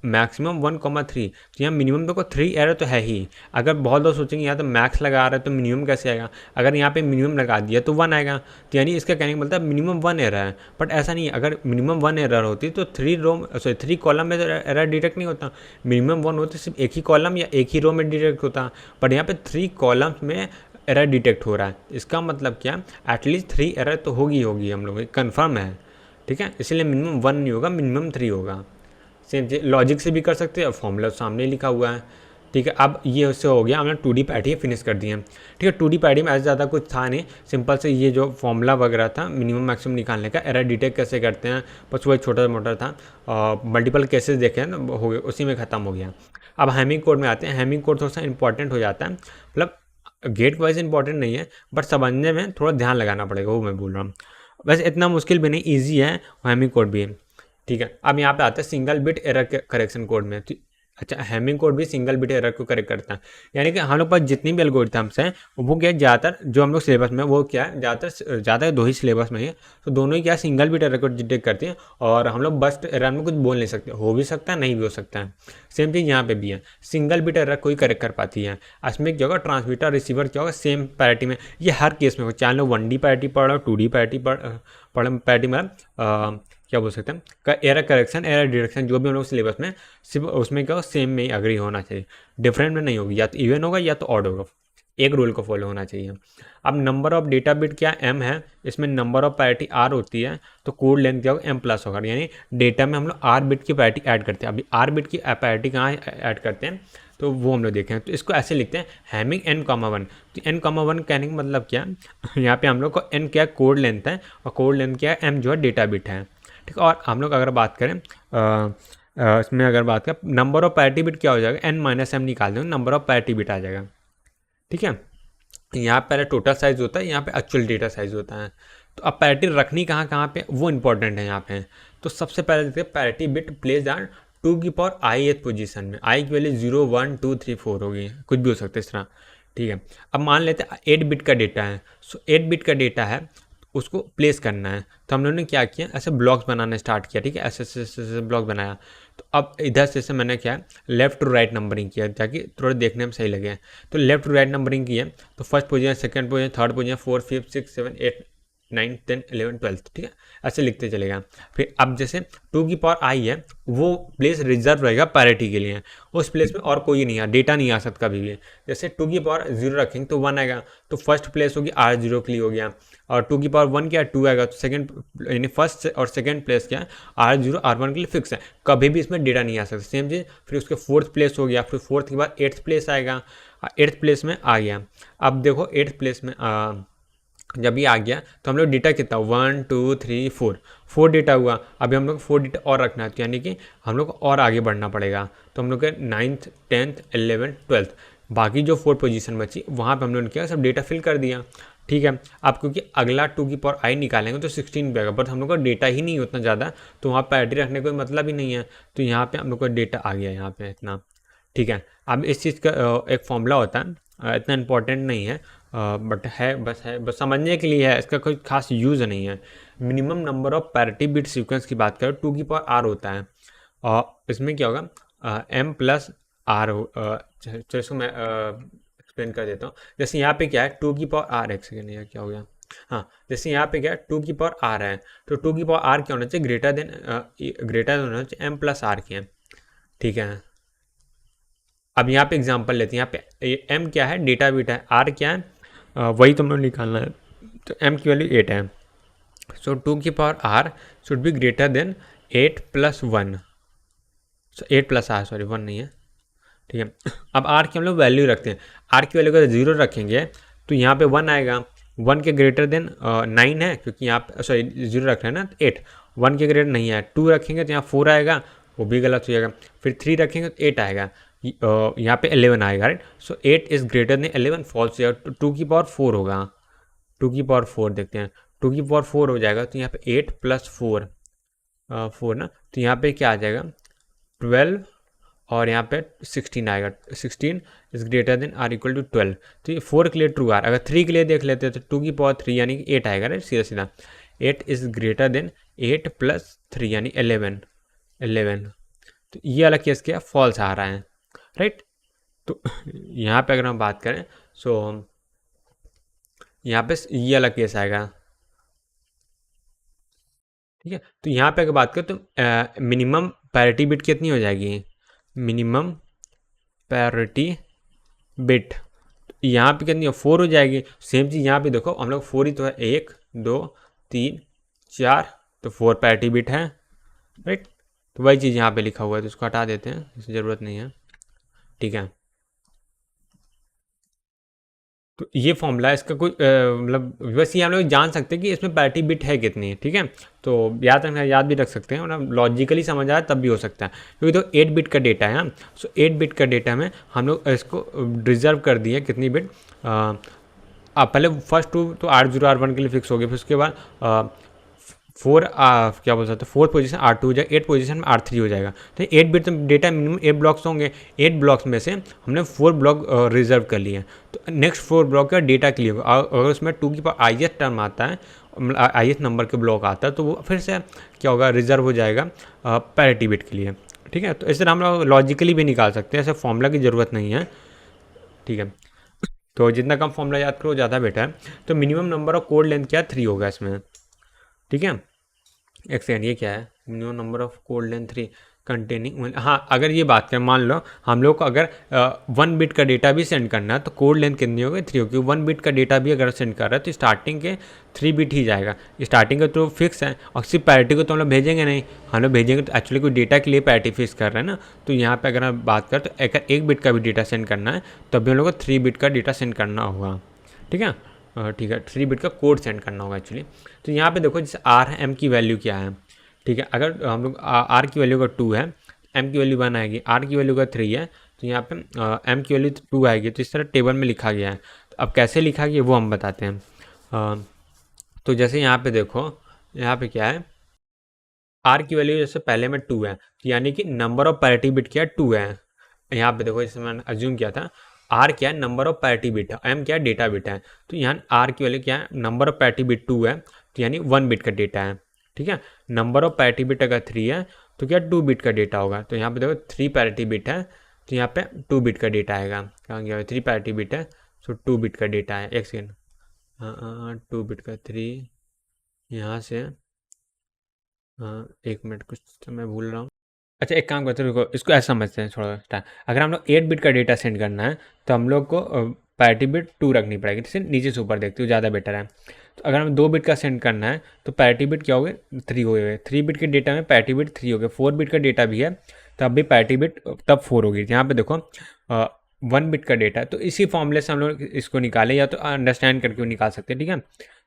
मैक्सिमम 1,3। तो यहाँ मिनिमम देखो 3 एरर तो है ही। अगर बहुत लोग सोचेंगे यहाँ तो मैक्स लगा रहा है तो मिनिमम कैसे आएगा, अगर यहाँ पे मिनिमम लगा दिया तो 1 आएगा, तो यानी इसका कहने का मतलब मिनिमम 1 एरर है। बट ऐसा नहीं है, अगर मिनिमम 1 एरर होती तो 3 कॉलम में तो एरर डिटेक्ट नहीं होता। मिनिमम 1 होती सिर्फ एक ही कॉलम या एक ही रो में डिटेक्ट होता, बट यहाँ पे 3 कॉलम्स में एरर डिटेक्ट हो रहा है। इसका मतलब क्या, एटलीस्ट 3 एरर तो होगी हम लोग कन्फर्म है, ठीक है। इसलिए मिनिमम 1 नहीं होगा, मिनिमम 3 होगा। सेम लॉजिक से भी कर सकते हैं, फॉर्मूला सामने लिखा हुआ है, ठीक है। अब ये उससे हो गया, हमने 2D पैरिटी फिनिश कर दी है, ठीक है। 2D पैरिटी में ऐसा ज़्यादा कुछ था नहीं, सिंपल से ये जो फॉर्मूला वगैरह था मिनिमम मैक्सिमम निकालने का, एरर डिटेक्ट कैसे करते हैं, बस वही छोटा मोटा था। मल्टीपल केसेस देखे हैं तो हो गए, उसी में ख़त्म हो गया। अब हैमिंग कोड में आते हैं। हैमिंग कोड थोड़ा सा इंपॉर्टेंट हो जाता है, मतलब गेट वाइज इंपॉर्टेंट नहीं है, बट समझने में थोड़ा ध्यान लगाना पड़ेगा, वो मैं बोल रहा हूँ। वैसे इतना मुश्किल भी नहीं, ईजी है, हैमिंग कोड भी है, ठीक है। अब यहाँ पे आता है single bit error correction code में। अच्छा, हैमिंग कोड भी सिंगल बिट एरर को करेक्ट करता है, यानी कि हम लोग पास जितनी भी एल्गोरिथम्स हैं वो क्या ज़्यादातर जो हम लोग सिलेबस में, वो क्या है ज़्यादा 2 ही सिलेबस में है, तो दोनों ही क्या सिंगल बिट एरर को डिटेक्ट करती हैं। और हम लोग बस्ट एरर में कुछ बोल नहीं सकते, हो भी सकता है नहीं भी हो सकता है। सेम चीज़ यहाँ पे भी है, सिंगल बिट एरर कोई करेक्ट कर पाती है। इसमें क्या होगा, ट्रांसमीटर रिसीवर क्या होगा, सेम पैरिटी में, ये हर केस में होगा, चाहे लोग 1D पैरिटी पढ़ रहे हो, 2D पैरिटी पैरिटी मतलब क्या बोल सकते हैं, एरर करेक्शन एरर डिटेक्शन जो भी हम लोग सिलेबस में, सिर्फ उसमें क्या हो, सेम में अग्री होना चाहिए, डिफरेंट में नहीं होगी, या तो इवन होगा या तो ऑड होगा, एक रूल को फॉलो होना चाहिए। अब नंबर ऑफ डेटा बिट क्या m है, इसमें नंबर ऑफ पैरिटी r होती है, तो कोड लेंथ क्या होगा m+ होगा, यानी डेटा में हम लोग r बिट की पैरिटी ऐड करते हैं। अभी r बिट की पैरिटी कहाँ ऐड करते हैं, तो वो हम लोग देखें। तो इसको ऐसे लिखते हैं हैमिंग n,1। तो n,1 कहने का मतलब क्या, यहाँ पे हम लोग को n क्या कोड लेंथ है और कोड लेंथ क्या है, m जो है डेटा बिट है, ठीक है। और हम लोग अगर बात करें इसमें अगर बात करें नंबर ऑफ पैरिटी बिट क्या हो जाएगा, n-m निकाल देंगे, नंबर ऑफ पैरिटी बिट आ जाएगा, ठीक है। यहाँ पहले टोटल साइज होता है, यहाँ पे एक्चुअल डेटा साइज होता है। तो अब पैरिटी रखनी कहाँ कहाँ पे, वो इंपॉर्टेंट है यहाँ पे। तो सबसे पहले देखते हैं पैरिटी बिट प्लेस ऑन 2 की पावर i पोजीशन में, i की वैल्यू 0 1 2 3 4 होगी, कुछ भी हो सकता है इस तरह, ठीक है। अब मान लेते हैं 8 बिट का डेटा है, सो 8 बिट का डेटा है, उसको प्लेस करना है, तो हम लोगों ने क्या किया, ऐसे ब्लॉक्स बनाना स्टार्ट किया, ठीक है, ऐसे ऐसे ऐसे ब्लॉक बनाया। तो अब इधर से मैंने क्या है, लेफ्ट टू राइट नंबरिंग किया ताकि थोड़ा देखने में सही लगे। तो लेफ्ट टू राइट नंबरिंग की है, तो first position, second position, third position, 4 5 6 7 8 9 10 11 12, ठीक है, ऐसे लिखते चलेगा। फिर अब जैसे 2 की पावर आई है, वो प्लेस रिजर्व रहेगा पैरिटी के लिए, उस प्लेस में और कोई नहीं है, डेटा नहीं आ सकता कभी भी। जैसे 2 की पावर 0 रखेंगे तो 1 आएगा, तो फर्स्ट प्लेस होगी R0 के लिए हो गया, और 2 की पावर 1 क्या है, 2 आएगा, तो सेकंड यानी फर्स्ट और सेकंड प्लेस क्या है, R0 R1 के लिए फिक्स है, कभी भी इसमें डेटा नहीं आ सकता। सेम चीज़ फिर उसके फोर्थ प्लेस हो गया, फिर फोर्थ के बाद 8th प्लेस आएगा, 8th प्लेस में आ गया। अब देखो 8th प्लेस में जब ये आ गया तो हम लोग डेटा कितना, 1 2 3 4 डेटा हुआ। अभी हम लोग 4 डेटा और रखना है, तो यानी कि हम लोग को और आगे बढ़ना पड़ेगा। तो हम लोग के 9th 10th 11th 12th बाकी जो 4 पोजीशन बची वहाँ पे हम लोगों ने क्या सब डेटा फिल कर दिया, ठीक है। अब क्योंकि अगला 2 की पावर आई निकालेंगे तो 16 पे आएगा, बट हम लोग का डेटा ही नहीं उतना ज़्यादा, तो वहाँ पैरिटी रखने का कोई मतलब ही नहीं है। तो यहाँ पे हम लोग का डेटा आ गया यहाँ पे इतना, ठीक है। अब इस चीज़ का एक फॉर्मूला होता है, इतना इंपॉर्टेंट नहीं है, बट है बस समझने के लिए है, इसका कोई खास यूज़ नहीं है। Minimum number of parity bit sequence की बात करें 2 की पावर आर होता है, और इसमें क्या होगा, m प्लस आर। चलो इसको मैं एक्सप्लेन कर देता हूँ। जैसे यहाँ पे क्या है, 2 की पावर आर, एक सेकेंड, यह क्या हो गया, हाँ, जैसे यहाँ पे क्या है, 2 की पावर आर है, तो 2 की पावर आर क्या होना चाहिए, ग्रेटर देन होना चाहिए m प्लस आर के, ठीक है। अब यहाँ पे एग्जांपल लेते हैं, यहाँ पे m क्या है, डेटा बिट है, r क्या है, वही तुम लोग निकालना है। तो m की वैल्यू 8 है, सो 2 की power r should be greater than 8 plus 1, so 8 plus r, sorry 1 नहीं है, ठीक है। अब r की हम लोग वैल्यू रखते हैं, r की वैल्यू अगर 0 रखेंगे तो यहाँ पे 1 आएगा, 1 के ग्रेटर देन 9 है, क्योंकि यहाँ पे सॉरी 0 रख रहे हैं ना, 8 1 के ग्रेटर नहीं है। 2 रखेंगे तो यहाँ 4 आएगा, वो भी गलत हो जाएगा। फिर 3 रखेंगे तो 8 आएगा, यहाँ पे 11 आएगा, right. So 8 is greater than 11, false हो जाएगा, तो 2 की पावर 4 होगा। 2 की पावर 4 देखते हैं, 2 की पावर 4 हो जाएगा, तो यहाँ पे 8 प्लस 4 4 ना, तो यहाँ पे क्या आ जाएगा 12, और यहाँ पे 16 आएगा, 16 is greater than or equal to 12। तो ये 4 के लिए ट्रू आर, अगर 3 के लिए देख लेते हैं तो 2 की पावर 3 यानी कि 8 आएगा, राइट, सीधा सीधा 8 इज ग्रेटर देन 8 प्लस 3 यानी 11। तो ये वाला केस क्या फॉल्स आ रहा है, राइट। तो यहाँ पे अगर हम बात करें, सो यहाँ पे ये वाला केस आएगा, ठीक है। तो यहाँ पे अगर बात करें तो मिनिमम पैरिटी बिट कितनी हो जाएगी, मिनिमम पैरिटी बिट यहाँ पे कितनी हो, 4 हो जाएगी। सेम चीज़ यहाँ पे देखो, हम लोग 4 ही तो है, 1 2 3 4, तो 4 पैरिटी बिट है, राइट। तो वही चीज़ यहाँ पे लिखा हुआ है, तो इसको हटा देते हैं, इसकी ज़रूरत नहीं है, ठीक है। तो ये फॉर्मूला इसका कोई मतलब बस ये हम लोग जान सकते हैं कि इसमें पैरिटी बिट है कितनी, ठीक है। तो याद रखना, याद भी रख सकते हैं, मतलब लॉजिकली समझ आए तब भी हो सकता है, क्योंकि तो 8 बिट का डेटा है। सो 8 बिट का डेटा में हम लोग इसको रिजर्व कर दिए कितनी बिट, पहले फर्स्ट 2 तो R0 R1 के लिए फिक्स हो गया, फिर उसके बाद 4 क्या बोल सकते हैं, 4 पोजीशन R2 हो जाएगा, 8 पोजीशन में R3 हो जाएगा। तो 8 बिट डेटा मिनिमम 8 ब्लॉक्स होंगे, 8 ब्लॉक्स में से हमने 4 ब्लॉक रिजर्व कर लिए। तो नेक्स्ट 4 ब्लॉक का डेटा के लिए अगर उसमें 2 की पावर ith टर्म आता है, ith नंबर के ब्लॉक आता है, तो वो फिर से क्या होगा, रिजर्व हो जाएगा पैरिटी बिट के लिए, ठीक है। तो इस तरह हम लोग लॉजिकली भी निकाल सकते हैं, ऐसे फॉर्मूला की ज़रूरत नहीं है, ठीक है। तो जितना कम फॉर्मूला याद करो ज़्यादा बेटर है। तो minimum number of code length क्या है, 3 होगा इसमें, ठीक है। एक सेकेंड, ये क्या है, minimum number of code length 3 containing, हाँ, अगर ये बात करें, मान लो हम लोग को अगर 1 बिट का डेटा भी सेंड करना है तो कोड लेंथ कितनी होगी, 3 होगी। 1 बिट का डेटा भी अगर सेंड कर रहा है तो स्टार्टिंग के 3 बिट ही जाएगा, स्टार्टिंग का तो फिक्स है, और सिर्फ पैरिटी को तो हम लोग भेजेंगे नहीं, हम लोग भेजेंगे तो एक्चुअली कोई डेटा के लिए पैरिटी फिक्स कर रहे हैं ना। तो यहाँ पे अगर हम बात करें तो अगर 1 बिट का भी डेटा सेंड करना है तो अभी हम लोग को 3 बिट का डेटा सेंड करना होगा, ठीक है, ठीक है, 3 बिट का कोड सेंड करना होगा एक्चुअली। तो यहाँ पे देखो, जैसे आर है, एम की वैल्यू क्या है, ठीक है। अगर हम लोग आर की वैल्यू का 2 है, एम की वैल्यू 1 आएगी, आर की वैल्यू का 3 है, तो यहाँ पे एम की वैल्यू 2 आएगी। तो इस तरह टेबल में लिखा गया है। तो अब कैसे लिखा गया वो हम बताते हैं। तो जैसे यहाँ पे देखो, यहाँ पे क्या है, आर की वैल्यू जैसे पहले में 2 है, तो यानी कि नंबर ऑफ पैरिटी बिट क्या है, 2 है। यहाँ पे देखो, जैसे मैंने अज्यूम किया था आर क्या है, नंबर ऑफ पैरिटी बिट है, एम क्या है, डेटा बिट है। तो यहाँ आर की वैल्यू क्या है, नंबर ऑफ पैरिटी बिट 2 है, तो यानी 1 बिट का डेटा है। ठीक है, नंबर ऑफ पैरिटी बिट अगर 3 है तो क्या 2 बिट का डेटा होगा। तो यहाँ पे देखो 3 पैरिटी बिट है, तो यहाँ पे 2 बिट का डेटा आएगा। कहाँ गया, 3 पैरिटी बिट है तो 2 बिट का डेटा है। एक सेकेंड, हाँ 2 बिट का 3 यहाँ से, हाँ 1 मिनट, कुछ तो मैं भूल रहा हूँ। अच्छा एक काम करते हैं, रुको इसको ऐसा समझते हैं थोड़ा सा। अगर हम लोग 8 बिट का डेटा सेंड करना है तो हम लोग को पैरिटी बिट 2 रखनी पड़ेगी, जैसे नीचे से ऊपर देखते हो ज़्यादा बेटर है। तो अगर हमें 2 बिट का सेंड करना है तो पैरिटी बिट क्या हो गए, 3 हो गए। 3 बिट के डेटा में पैरिटी बिट 3 हो गए। 4 बिट का डेटा भी है तब भी पैरिटी बिट तब 4 होगी। यहाँ पे देखो 1 बिट का डेटा है, तो इसी फॉर्मूले से हम लोग इसको निकाले, या तो अंडरस्टैंड करके निकाल सकते हैं। ठीक है,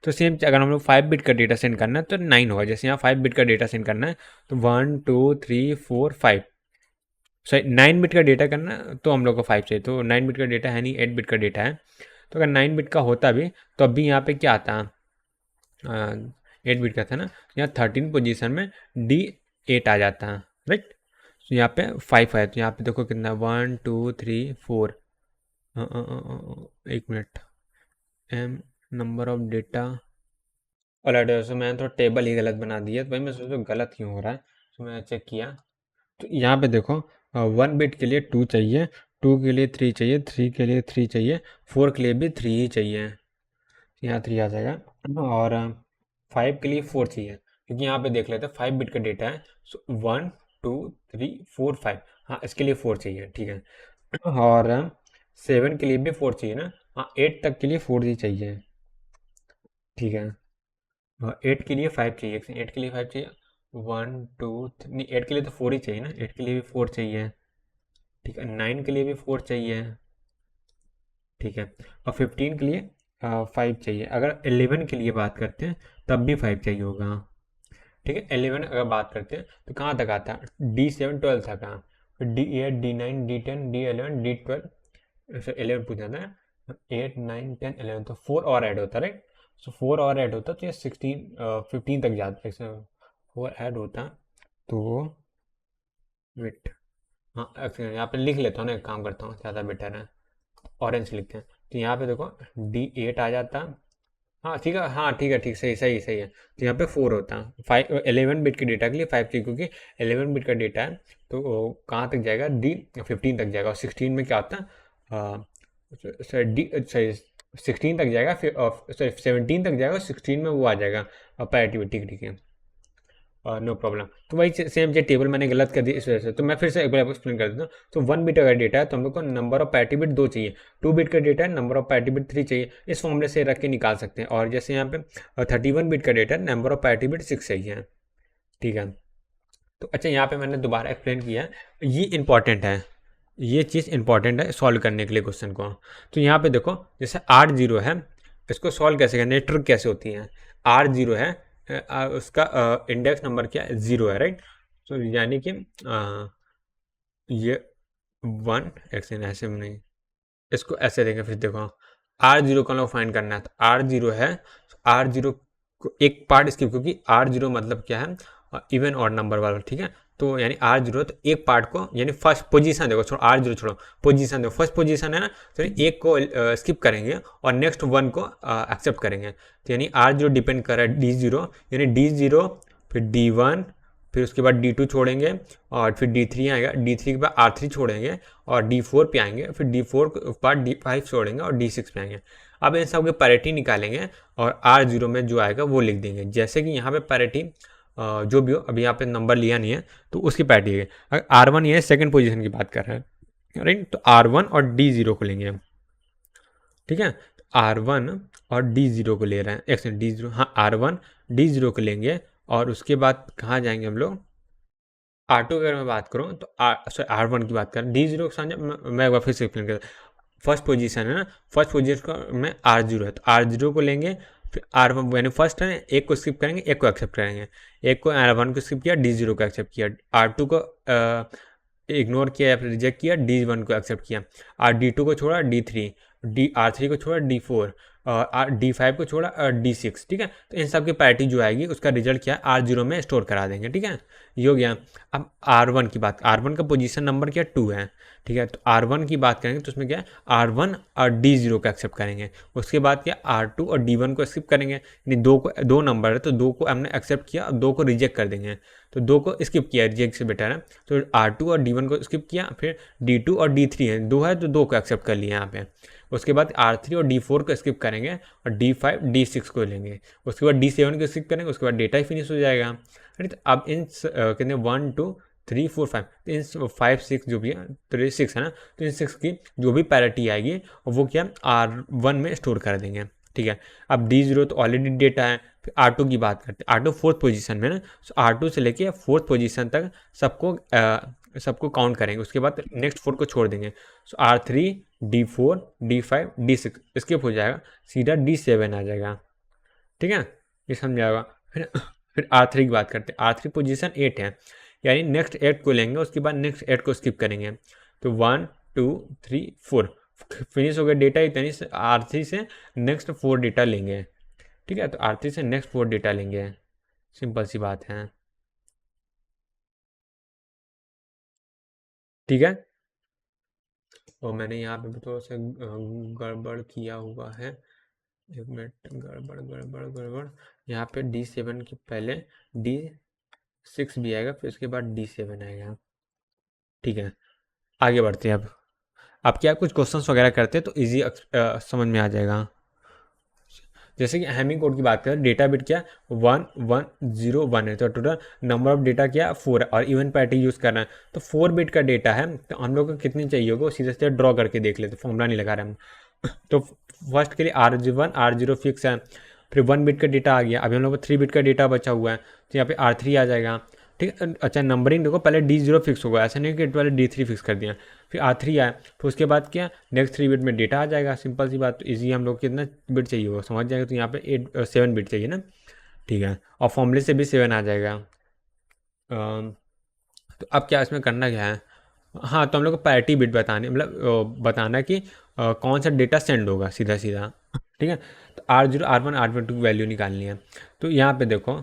तो सेम अगर हम लोग 5 बिट का डेटा सेंड करना है तो 9 होगा। जैसे यहाँ 5 बिट का डेटा सेंड करना है तो 1 2 3 4 5, सॉरी 9 बिट का डेटा करना तो हम लोग को 5 चाहिए। तो 9 बिट का डेटा है नहीं, 8 बिट का डेटा है। तो अगर 9 बिट का होता भी तो अभी यहाँ पे क्या आता है, 8 बिट का था ना, यहाँ 13 पोजीशन में D8 आ जाता है, राइट। तो यहाँ पे 5 है, तो यहाँ पे देखो कितना 1 2 3 4, 1 minute, M number of data. और सो मैंने थोड़ा टेबल ही गलत बना दिया, तो भाई मैं सोचूं गलत क्यों हो रहा है। तो मैं चेक किया तो यहाँ पे देखो 1 बिट के लिए 2 चाहिए, 2 के लिए 3 चाहिए, 3 के लिए 3 चाहिए, 4 के लिए भी 3 ही चाहिए, यहाँ 3 आ जाएगा। और 5 के लिए 4 चाहिए, क्योंकि यहाँ पे देख लेते हैं 5 बिट का डेटा है। सो 1 2 3 4 5, हाँ इसके लिए 4 चाहिए, ठीक है। और 7 के लिए भी 4 चाहिए ना, हाँ 8 तक के लिए 4 ही चाहिए, ठीक है। 8 के लिए 5 चाहिए, 8 के लिए 5 चाहिए, 1 2 नहीं 8 के लिए तो 4 ही चाहिए ना, 8 के लिए भी 4 चाहिए, ठीक है। 9 के लिए भी 4 चाहिए, ठीक है। और 15 के लिए 5 चाहिए। अगर 11 के लिए बात करते हैं तब भी 5 चाहिए होगा, ठीक है। 11 अगर बात करते हैं तो कहाँ तक आता है, D7 12 था कहाँ, फिर D8 D9 D10 D11 D12, 11 पूछा था, 8 9 10 11, तो 4 और ऐड होता, राइट। सो 4 और ऐड होता तो ये 15 तक जाता, 4 ऐड होता तो, वेट, हाँ यहाँ पे लिख लेता हूँ ना, एक काम करता हूँ ज़्यादा बेटर है, ऑरेंज लिखते हैं। तो यहाँ पे देखो D8 आ जाता, हाँ ठीक है, हाँ ठीक है, ठीक, सही सही सही है। तो यहाँ पे 4 होता है, 11 बिट के डेटा के लिए 5 चाहिए, क्योंकि 11 बिट का डेटा है तो वो कहाँ तक जाएगा, D15 तक जाएगा। और 16 में क्या होता है, सॉरी 16 तक जाएगा, फिर सॉरी 17 तक जाएगा, 16 में वो आ जाएगा पैरिटी, ठीक ठीक है, नो प्रॉब्लम। तो वही सेम जो टेबल मैंने गलत कर दी इस वजह से, तो मैं फिर से एक बार एक्सप्लेन कर देता हूँ। तो 1 बिट अगर डेटा है तो हम लोग को नंबर ऑफ पैरिटी बिट 2 चाहिए, 2 बिट का डेटा है नंबर ऑफ पैरिटी बिट 3 चाहिए, इस फॉर्मूले से रख के निकाल सकते हैं। और जैसे यहाँ पे 31 बिट का डेटा है, नंबर ऑफ पैरिटी बिट 6 चाहिए, ठीक है। तो अच्छा यहाँ पे मैंने दोबारा एक्सप्लेन किया, ये इंपॉर्टेंट है, ये चीज़ इंपॉर्टेंट है सॉल्व करने के लिए क्वेश्चन को। तो यहाँ पे देखो जैसे 8 0 है, इसको सॉल्व कैसे करना है, ट्रिक कैसे होती है। 8 0 है, उसका इंडेक्स नंबर क्या है, 0 है, राइट। तो यानी कि ये 1 ऐसे में नहीं, इसको ऐसे देखें, फिर देखो R0 का लोग फाइंड करना है, तो R0 है, R0 को एक पार्ट स्किप, क्योंकि R0 मतलब क्या है, इवन और नंबर वाला, ठीक है। तो यानी R0 तो एक पार्ट को, यानी फर्स्ट पोजीशन देखो, छोड़ो R0 छोड़ो, पोजीशन देखो, फर्स्ट पोजीशन है ना, तो एक को स्किप करेंगे और नेक्स्ट 1 को एक्सेप्ट करेंगे। तो यानी R0 डिपेंड कर रहा है D0, यानी D0 फिर D1, फिर उसके बाद D2 छोड़ेंगे, और फिर D3 आएगा, D3 के बाद R3 छोड़ेंगे और D4 पे आएंगे, फिर D4 के बाद D5 छोड़ेंगे और D6 पे आएंगे। अब इन सब के पैरिटी निकालेंगे और R0 में जो आएगा वो लिख देंगे। जैसे कि यहाँ पे पैरिटी जो भी हो, अभी यहाँ पे नंबर लिया नहीं है तो उसकी पैरिटी है। अगर R1 ये सेकंड पोजीशन की बात कर रहे हैं, राइट, तो R1 और D0 को लेंगे हम, ठीक है। R1 और D0 को ले रहे हैं, एक सेकंड, D0, हाँ R1 D0 को लेंगे और उसके बाद कहाँ जाएंगे हम लोग, R2 की अगर मैं बात करूँ तो R1 की बात करें, D0 के साथ मैं एक बार फिर से एक्सप्लेन कर, फर्स्ट पोजीशन है ना, फर्स्ट पोजीशन में R0 है तो R0 को लेंगे, फिर R1 यानी फर्स्ट है, एक को स्किप करेंगे, एक को एक्सेप्ट करेंगे, एक को R1 को स्किप किया, D0 को एक्सेप्ट किया, R2 को इग्नोर किया या फिर रिजेक्ट किया, D1 को एक्सेप्ट किया, R D2 को छोड़ा, D3, R3 को छोड़ा, D4, D5 को छोड़ा D6, ठीक है। तो इन सब की पैरिटी जो आएगी उसका रिजल्ट क्या है, R0 में स्टोर करा देंगे, ठीक है। ये हो गया। अब R1 की बात, R1 का पोजीशन नंबर क्या 2 है, ठीक है। तो R1 की बात करेंगे तो उसमें क्या है, R1 और D0 को एक्सेप्ट करेंगे। उसके बाद क्या, R2 और D1 को स्किप करेंगे, यानी दो नंबर है तो 2 को हमने एक्सेप्ट किया, अब 2 को रिजेक्ट कर देंगे। तो 2 को स्किप किया, रिजेक्ट से बेटर है। तो R2 और D1 को स्किप किया, फिर D2 और D3 है, 2 है तो 2 को एक्सेप्ट कर लिया यहाँ पे। उसके बाद R3 और D4 को स्किप करेंगे और D5 D6 को लेंगे। उसके बाद D7 को स्किप करेंगे, उसके बाद डेटा ही फिनिश हो जाएगा। तो अब इन कितने 1 2 3 4 5, तो इन 5 6 जो भी है, 3 6 है ना, तो इन 6 की जो भी पैरिटी आएगी वो क्या R1 में स्टोर कर देंगे, ठीक है। अब D0 तो ऑलरेडी डेटा है। फिर R2 की बात करते हैं, R2 फोर्थ पोजीशन में ना, तो R2 से लेके फोर्थ पोजीशन तक सबको काउंट करेंगे। उसके बाद नेक्स्ट 4 को छोड़ देंगे। सो R3 D4 D5 D6 skip हो जाएगा, सीधा D7 आ जाएगा, ठीक है। ये समझाएगा। फिर R3 की बात करते हैं, R3 पोजीशन 8 है, यानी नेक्स्ट 8 को लेंगे, उसके बाद नेक्स्ट 8 को स्किप करेंगे। तो 1 2 3 4 फिनिश हो गया डेटा, यानी R3 से नेक्स्ट 4 डेटा लेंगे, ठीक है। तो R3 से नेक्स्ट 4 डेटा लेंगे, सिंपल सी बात है, ठीक है। और मैंने यहाँ पे भी थोड़ा सा गड़बड़ किया हुआ है, एक मिनट, गड़बड़ गड़बड़ गड़बड़। यहाँ पे D7 के पहले D6 भी आएगा, फिर उसके बाद D7 आएगा, ठीक है। आगे बढ़ते हैं। अब क्या कुछ क्वेश्चंस वगैरह करते हैं तो इजी समझ में आ जाएगा। जैसे कि हैमिंग कोड की बात करें, डेटा बिट क्या 1101 है, तो टोटल नंबर ऑफ डेटा क्या 4 है, और इवन पैरिटी यूज़ करना है तो 4 बिट का डेटा है, तो हम लोग को कितनी चाहिए होगा वो सीधे सीधे ड्रॉ करके देख लेते, फॉर्मूला नहीं लगा रहे हम। तो फर्स्ट के लिए R1 R0 फिक्स है, फिर 1 बिट का डेटा आ गया, अभी हम लोग को 3 बिट का डेटा बचा हुआ है, तो यहाँ पे R3 आ जाएगा, ठीक है। अच्छा, नंबरिंग देखो, पहले D0 फिक्स होगा, ऐसा नहीं कि पहले D3 फिक्स कर दिया, फिर R3 आया, फिर उसके बाद क्या नेक्स्ट 3 बिट में डेटा आ जाएगा, सिंपल सी बात। तो इजी हम लोग कितना बिट चाहिए होगा समझ जाएगा, तो यहाँ पे 7 बिट चाहिए ना, ठीक है। और फॉर्मूले से भी 7 आ जाएगा। तो अब क्या इसमें करना क्या है, हाँ, तो हम लोग को पैरिटी बिट बताने, मतलब बताना कि कौन सा डेटा सेंड होगा सीधा सीधा, ठीक है। तो R0 R1 R2 की वैल्यू निकालनी है। तो यहाँ पे देखो,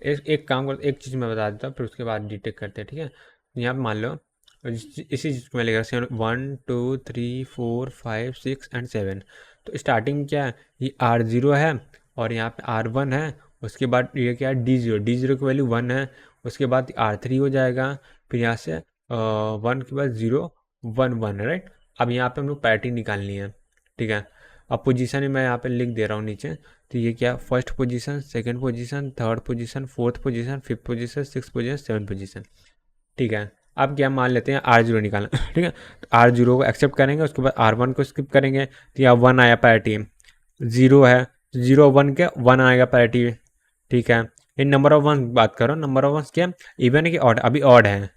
एक काम कर, एक चीज़ मैं बता देता हूँ, फिर उसके बाद डिटेक्ट करते हैं, ठीक है। यहाँ पे मान लो इसी चीज़ को मैं लेकर 1 2 3 4 5 6 एंड 7। तो स्टार्टिंग क्या है, ये R0 है और यहाँ पे R1 है, उसके बाद ये क्या है D0 की वैल्यू 1 है, उसके बाद R3 हो जाएगा, फिर यहाँ से 1 के बाद 0 1 1 है, राइट। अब यहाँ पे हम लोग पैरिटी निकालनी है, ठीक है। अब पोजीशन मैं यहाँ पे लिख दे रहा हूँ नीचे, तो ये क्या first position, second position, third position, fourth position, fifth position, six position, seven position, ठीक है। अब क्या मान लेते हैं R0 निकालना, ठीक है। तो R0 को एक्सेप्ट करेंगे, उसके बाद R1 को स्किप करेंगे, तो यहाँ 1 आया पैरिटी, 0 है 0 1 के 1 आएगा पैरिटी, ठीक है। ये नंबर ऑफ वन बात करो, नंबर ऑफ वंस क्या इवन है कि ऑड, अभी ऑड है,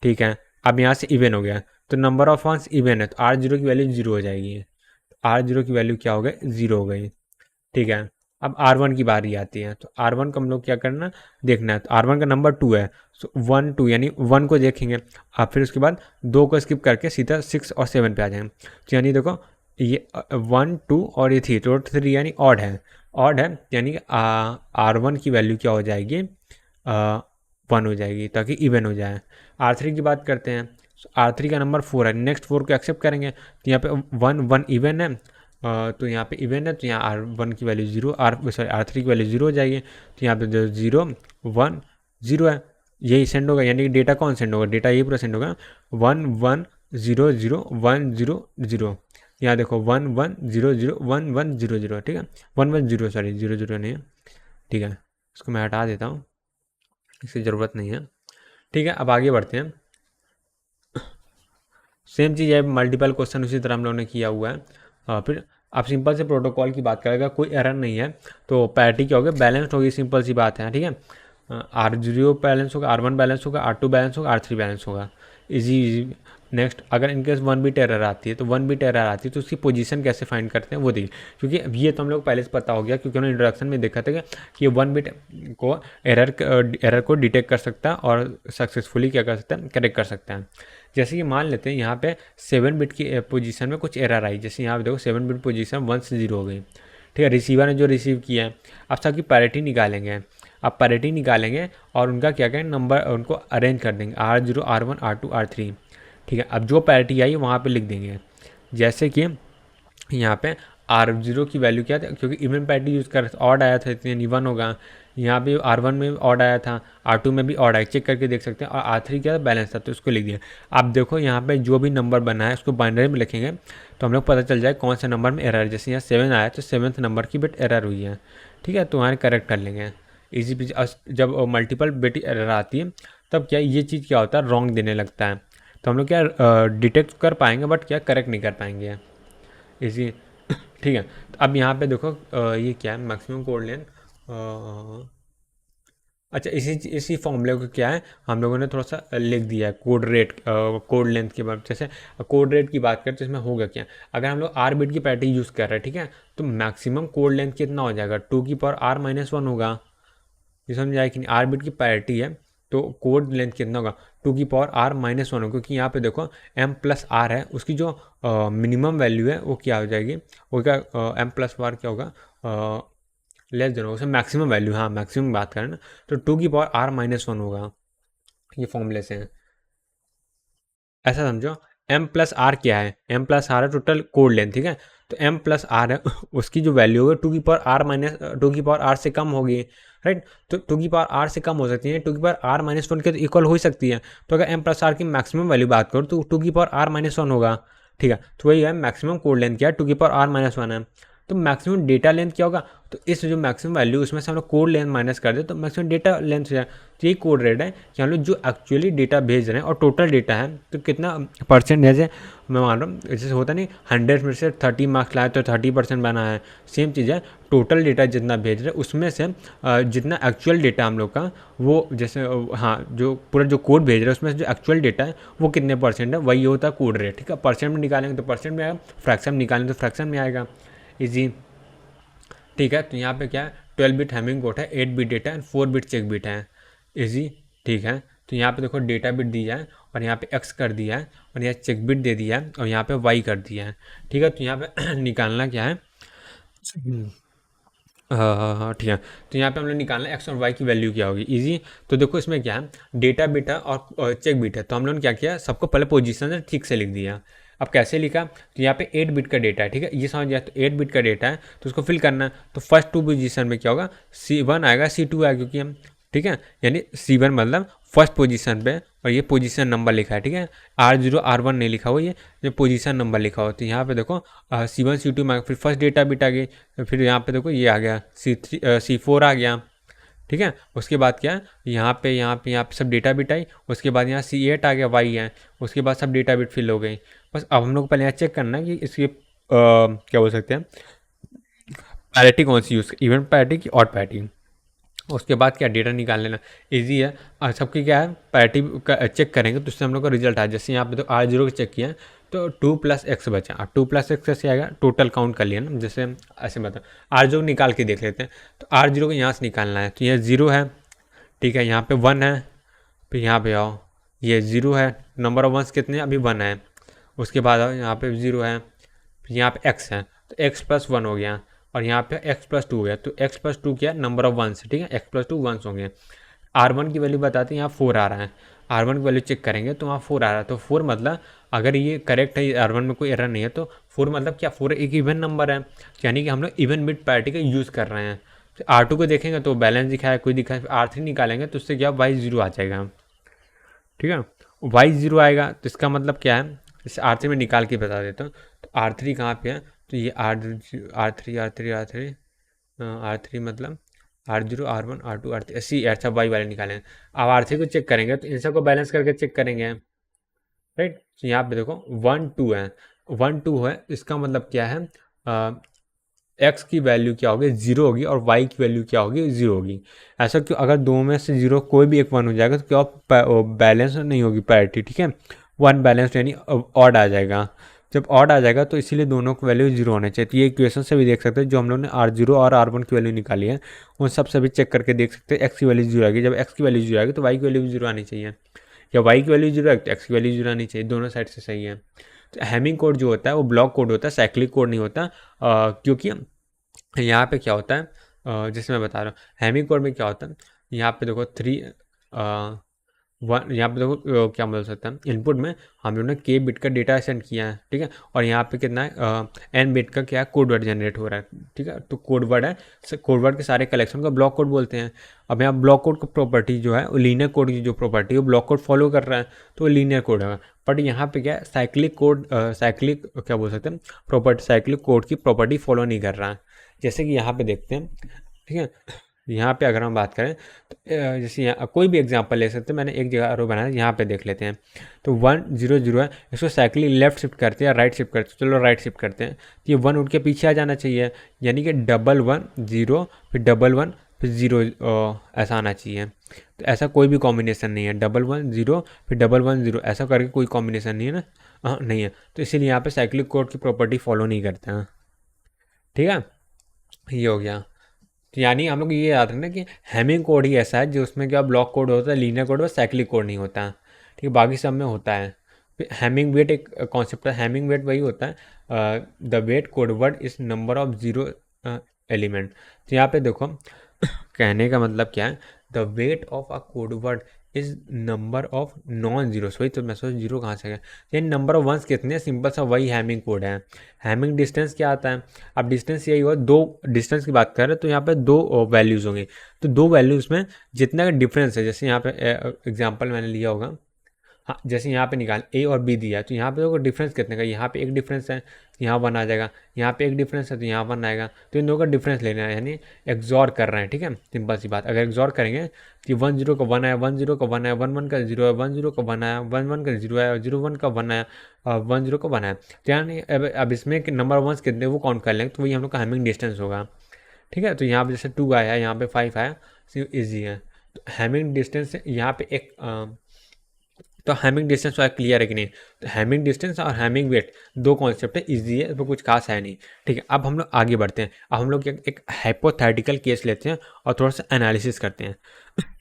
ठीक है। अब यहाँ से इवन हो गया, तो नंबर ऑफ वंस इवन है, तो R0 की वैल्यू 0 हो जाएगी, R0 की वैल्यू क्या हो गई 0 हो गई, ठीक है। अब R1 की बारी आती है, तो R1 को हम लोग क्या करना देखना है, तो R1 का नंबर 2 है, सो 1 2 यानी 1 को देखेंगे, अब फिर उसके बाद 2 को स्किप करके सीधा 6 और 7 पे आ जाएंगे। तो यानी देखो ये 1 2 और ये 3, तो 3 यानी ऑड है, यानी कि R1 की वैल्यू क्या हो जाएगी 1 हो जाएगी, ताकि इवन हो जाए। R3 की बात करते हैं, R3 का नंबर 4 है, नेक्स्ट 4 को एक्सेप्ट करेंगे, तो यहाँ पे 1 1 इवन है, तो यहाँ पे इवन है, तो यहाँ R1 की वैल्यू 0, R3 की वैल्यू 0 हो जाएगी, तो यहाँ पे जो 0 1 0 है, यही सेंड होगा, यानी कि डेटा कौन सेंड होगा, डेटा ये पूरा सेंड होगा 1 1 0 0 1 0 0। यहाँ देखो 1 1 0 0 1 1 0 0, ठीक है। 1 1 0 सॉरी 0 0 नहीं है, ठीक है। इसको मैं हटा देता हूँ, इसकी ज़रूरत नहीं है, ठीक है। अब आगे बढ़ते हैं, सेम चीज़ है, मल्टीपल क्वेश्चन उसी तरह हम लोगों ने किया हुआ है। फिर आप सिंपल से प्रोटोकॉल की बात करेगा, कोई एरर नहीं है, तो पैरिटी क्या होगी बैलेंस्ड होगी, सिंपल सी बात है, ठीक है। R0 बैलेंस होगा, R1 बैलेंस होगा, R2 बैलेंस होगा, R3 बैलेंस होगा, इजी। नेक्स्ट, अगर इनकेस 1 बिट एरर आती है, तो 1 बिट एरर आती है तो उसकी पोजीशन कैसे फाइंड करते हैं वो देखिए, क्योंकि अब ये तो हम लोग पहले से पता हो गया, क्योंकि उन्होंने इंट्रोडक्शन में देखा था कि ये 1 बिट को एरर को डिटेक्ट कर सकता है और सक्सेसफुली क्या कर सकता है, करेक्ट कर सकता है। जैसे कि मान लेते हैं यहाँ पे 7 बिट की पोजीशन में कुछ एरर आई, जैसे यहाँ पे देखो 7 बिट पोजीशन 1 से 0 हो गई, ठीक है, रिसीवर ने जो रिसीव किया है। अब सबकी पैरिटी निकालेंगे। अब पैरिटी निकालेंगे और उनका क्या करें, नंबर उनको अरेंज कर देंगे, R0 R1 R2 R3। ठीक है, अब जो पैरिटी आई वहाँ पे लिख देंगे। जैसे कि यहाँ पे R0 की वैल्यू क्या था, क्योंकि इवन पैरिटी यूज़ कर ऑड आया था इसलिए निवन होगा। यहाँ पे R1 में ऑड आया था, R2 में भी ऑड आया, चेक करके देख सकते हैं। और R3 क्या बैलेंस था तो उसको लिख दिया। आप देखो यहाँ पे जो भी नंबर बना है उसको बाइनरी में लिखेंगे तो हम लोग पता चल जाए कौन से नंबर में एरर है। जैसे यहाँ 7 आया तो 7th नंबर की बिट एरर हुई है। ठीक है, तो वहाँ करेक्ट कर लेंगे इजी पीजी। जब मल्टीपल बिट एरर आती है तब क्या ये चीज़ क्या होता है, रॉन्ग देने लगता है। तो हम लोग क्या डिटेक्ट कर पाएंगे बट क्या करेक्ट नहीं कर पाएंगे इसी। ठीक है, तो अब यहाँ पे देखो ये क्या है, मैक्सिमम कोड लेंथ। अच्छा, इसी फॉर्मूले को क्या है हम लोगों ने थोड़ा सा लिख दिया है, कोड रेट कोड लेंथ के बाद। जैसे कोड रेट की बात करें तो इसमें होगा क्या, अगर हम लोग आर बिट की पैरिटी यूज़ कर रहे हैं, ठीक है, तो मैक्सिमम कोड लेंथ कितना हो जाएगा, 2r-1 होगा। ये समझ आया कि नहीं, आर बिट की पैरिटी है तो कोड लेंथ कितना होगा, 2r-1 होगा। क्योंकि यहाँ पे देखो m+r है, उसकी जो मिनिमम वैल्यू है वो क्या हो जाएगी, वो क्या m+r क्या होगा, लेस देन होगा, मैक्सिमम वैल्यू। हाँ, मैक्सिमम बात करें ना तो 2r-1 होगा। ये फॉर्मूले से है, ऐसा समझो। m+r क्या है, m+r है टोटल कोड लेंथ। ठीक है, तो m+r है उसकी जो वैल्यू होगी 2r से कम होगी, राइट। तो 2r से कम हो सकती है, 2r-1 के तो इक्वल हो ही सकती है। तो अगर m+r की मैक्सिमम वैल्यू बात करो तो 2r-1 होगा। ठीक है, तो वही है मैक्सिमम कोड लेंथ क्या है, 2r-1 है। तो मैक्सिमम डेटा लेंथ क्या होगा, तो इस जो मैक्सिमम वैल्यू उसमें से हम लोग कोड लेंथ माइनस कर दे तो मैक्सिमम डेटा लेंथ हो जाए। तो ये कोड रेट है कि हम लोग जो एक्चुअली डेटा भेज रहे हैं और टोटल डेटा है तो कितना परसेंट, जैसे मैं मान रहा हूँ जैसे होता नहीं 100 में से 30 मार्क्स लाए तो 30% बना है, सेम चीज़ है। टोटल डेटा जितना भेज रहे हैं उसमें से जितना एक्चुअल डेटा हम लोग का वो जैसे हाँ जो पूरा जो कोड भेज रहे हैं उसमें से जो एक्चुअल डेटा है वो कितने परसेंट है, वही होता है कोड रेट। ठीक है, परसेंट में निकालेंगे तो परसेंट में आएगा, फ्रैक्शन में निकालेंगे तो फ्रैक्शन में आएगा, इजी। ठीक है, तो यहाँ पे क्या है 12 बिट हैमिंग कोड है, 8 बिट डेटा है, 4 बिट चेक बिट है, इजी। ठीक है, तो यहाँ पे देखो डेटा बिट दिया है और यहाँ पे x कर दिया है और यहाँ चेक बिट दे दिया है और यहाँ पे y कर दिया है। ठीक है, तो यहाँ पे निकालना क्या है, हाँ ठीक है, तो यहाँ पे हम लोग निकालना x और y की वैल्यू क्या होगी, इजी। तो देखो इसमें क्या है डेटा बिट है और चेक बिट है, तो हम लोगों ने क्या किया सबको पहले पोजीशन ठीक से लिख दिया। अब कैसे लिखा, तो यहाँ पे 8 बिट का डेटा है, ठीक है, ये समझ गया। तो 8 बिट का डेटा है तो उसको फिल करना है। तो फर्स्ट 2 पोजीशन में क्या होगा, C1 आएगा C2 आएगा, क्योंकि हम ठीक है, यानी C1 मतलब फर्स्ट पोजीशन पे और ये पोजीशन नंबर लिखा है। ठीक है, R0 R1 नहीं लिखा हुआ, ये पोजीशन नंबर लिखा हुआ। तो यहाँ पे देखो C1 C2 में फिर फर्स्ट डेटा बिट आ गई, फिर यहाँ पे देखो ये आ गया C4 आ गया। ठीक है, उसके बाद क्या यहाँ पे सब डेटा बिट आई, उसके बाद यहाँ C8 आ गया, y है, उसके बाद सब डेटा बिट फिल हो गई। बस अब हम लोग पहले यहाँ चेक करना है कि इसकी क्या बोल सकते हैं पैरिटी कौन सी यूज़, इवन पैरिटी की ऑड पैरिटी। उसके बाद क्या डेटा निकाल लेना इजी है। और सबकी क्या है पैरिटी का चेक करेंगे तो उससे हम लोग का रिजल्ट आया। जैसे यहाँ पे तो R0 का चेक किया तो 2+x बचा, और 2+x कैसे आएगा, टोटल काउंट कर लिया ना, जैसे ऐसे बताओ R0 निकाल के देख लेते हैं। तो R0 को यहाँ से निकालना है, तो ये 0 है, ठीक है, यहाँ पे 1 है, फिर यहाँ पे आओ ये 0 है, नंबर ऑफ वंस कितने अभी 1 है, उसके बाद आओ यहाँ पे 0 है, फिर यहाँ पे x है तो x+1 हो गया, और यहाँ पे x+2 हो गया। तो x+2 क्या है, नंबर ऑफ वंस, ठीक है, x+2 वंस होंगे। R1 की वैल्यू बताते हैं, यहाँ 4 आ रहा है, R1 की वैल्यू चेक करेंगे तो वहाँ 4 आ रहा है। तो 4 मतलब अगर ये करेक्ट है, R1 में कोई एरर नहीं है, तो 4 मतलब क्या, 4 एक इवन नंबर है, यानी कि हम लोग इवन बिट पैरिटी का यूज़ कर रहे हैं। तो R2 को देखेंगे तो बैलेंस दिखाया, कोई दिखाया, R3 निकालेंगे तो उससे क्या y0 आ जाएगा। ठीक है, y0 आएगा तो इसका मतलब क्या है, इसे R3 में निकाल के बता देता हूँ। तो R3 कहाँ पे है, तो ये R3 मतलब R0 R1 R2 R3 ऐसी अच्छा वाई वाले निकालेंगे। अब R3 को चेक करेंगे तो इन सबको बैलेंस करके चेक करेंगे, राइट। तो यहाँ पे देखो 1 2 है, 1 2 है, इसका मतलब क्या है x की वैल्यू क्या होगी, 0 होगी, और y की वैल्यू क्या होगी, 0 होगी। ऐसा क्यों, अगर दो में से 0 कोई भी एक 1 हो जाएगा तो क्या बैलेंस नहीं होगी पैरिटी। ठीक है, 1 बैलेंस यानी ऑड आ जाएगा। जब ऑड आ जाएगा तो इसीलिए दोनों की वैल्यू 0 होने चाहिए। तो ये इक्वेशन से भी देख सकते हैं, जो हम लोग ने R0 और R1 की वैल्यू निकाली है उन सब से भी चेक करके देख सकते हैं x की वैल्यू 0 आएगी। जब x की वैल्यू 0 आएगी तो y की वैल्यू भी 0 आनी चाहिए, या y की वैल्यू 0 आएगी तो x की वैल्यू 0 आनी चाहिए, दोनों साइड से सही है। तो हैमिंग कोड जो होता है वो ब्लॉक कोड होता है, साइक्लिक कोड नहीं होता, क्योंकि यहाँ पे क्या होता है, जैसे मैं बता रहा हूँ हैमिंग कोड में क्या होता है, यहाँ पे देखो 1 यहाँ पे देखो क्या बोल सकते हैं, इनपुट में हम लोग ने के बिट का डेटा सेंड किया है, ठीक है, और यहाँ पे कितना है एन बिट का क्या कोड वर्ड जनरेट हो रहा है, ठीक है, तो कोड वर्ड है, कोड वर्ड के सारे कलेक्शन को ब्लॉक कोड बोलते हैं। अब यहाँ ब्लॉक कोड का प्रॉपर्टी जो है वो लीनियर कोड की जो प्रॉपर्टी है वो ब्लॉक कोड फॉलो कर रहा है, तो वो लीनियर कोड है। बट यहाँ पे क्या है, साइक्लिक कोड, साइक्लिक क्या बोल सकते हैं, प्रॉपर्टी साइक्लिक कोड की प्रॉपर्टी फॉलो नहीं कर रहा है। जैसे कि यहाँ पे देखते हैं, ठीक है, यहाँ पे अगर हम बात करें तो जैसे यहाँ कोई भी एग्जांपल ले सकते हैं, मैंने एक जगह रो बनाया, यहाँ पे देख लेते हैं। तो 1 0 0 है, इसको साइक्लिक लेफ्ट शिफ्ट करते हैं या राइट शिफ्ट करते हैं, चलो राइट शिफ्ट करते हैं, तो ये 1 उठ के पीछे आ जाना चाहिए, यानी कि 1 1 0 फिर 1 1 फिर 0 ऐसा आना चाहिए। तो ऐसा कोई भी कॉम्बिनेशन नहीं है, 1 1 0 फिर 1 1 0 ऐसा करके कोई कॉम्बिनेशन नहीं है ना, हाँ नहीं है, तो इसीलिए यहाँ पे साइक्लिक कोड की प्रॉपर्टी फॉलो नहीं करते हैं, ठीक है, ये हो गया। तो यानी हम लोग ये याद रखना कि हैमिंग कोड ही ऐसा है जो उसमें क्या ब्लॉक कोड होता है, लीनियर कोड और साइक्लिक कोड नहीं होता, ठीक है, बाकी सब में होता है। हैमिंग वेट एक कॉन्सेप्ट है, हैमिंग वेट वही होता है the weight code word is number of zero element. तो यहाँ पे देखो कहने का मतलब क्या है, the weight of a code word is number of non zero, वही तो मैं सोच जीरो कहाँ से गया, यानी नंबर ऑफ वंस कितने, सिंपल सा वही हैमिंग कोड है। हैमिंग डिस्टेंस क्या आता है, अब डिस्टेंस यही हुआ, दो डिस्टेंस की बात कर रहे हैं तो यहाँ पे दो वैल्यूज़ होंगी, तो दो वैल्यूज़ में जितना का डिफरेंस है, जैसे यहाँ पे एग्जांपल मैंने लिया होगा, हाँ जैसे यहाँ पे निकाल ए और बी दिया है, तो यहाँ पे देखो डिफरेंस कितने का, यहाँ पे एक डिफरेंस है, यहाँ 1 आ जाएगा, यहाँ पे एक डिफरेंस है तो यहाँ 1 आएगा, तो इन दोनों का डिफरेंस लेना है, यानी एक्सॉर कर रहे हैं, ठीक है, सिंपल सी बात। अगर एक्सॉर करेंगे तो 1 0 का 1 आया, 1 0 का 1 आया, 1 1 का 0 आया, 1 0 का 1 आया, 1 1 का 0 आया, 0 1 का 1 आया, 1 0 का 1 आया, तो यानी अब इसमें नंबर ऑफ वंस कितने वो काउंट कर लेंगे, तो वही हम लोग का हैमिंग डिस्टेंस होगा, ठीक है। तो यहाँ पे जैसे 2 आया, यहाँ पे 5 आया, ईजी है। तो हैमिंग डिस्टेंस यहाँ पे एक तो हैमिंग डिस्टेंस वाला क्लियर है कि नहीं, तो हैमिंग डिस्टेंस और हैमिंग वेट दो कॉन्सेप्ट है, इजी है, तो कुछ खास है नहीं, ठीक है। अब हम लोग आगे बढ़ते हैं, अब हम लोग एक हाइपोथेटिकल केस लेते हैं और थोड़ा सा एनालिसिस करते हैं,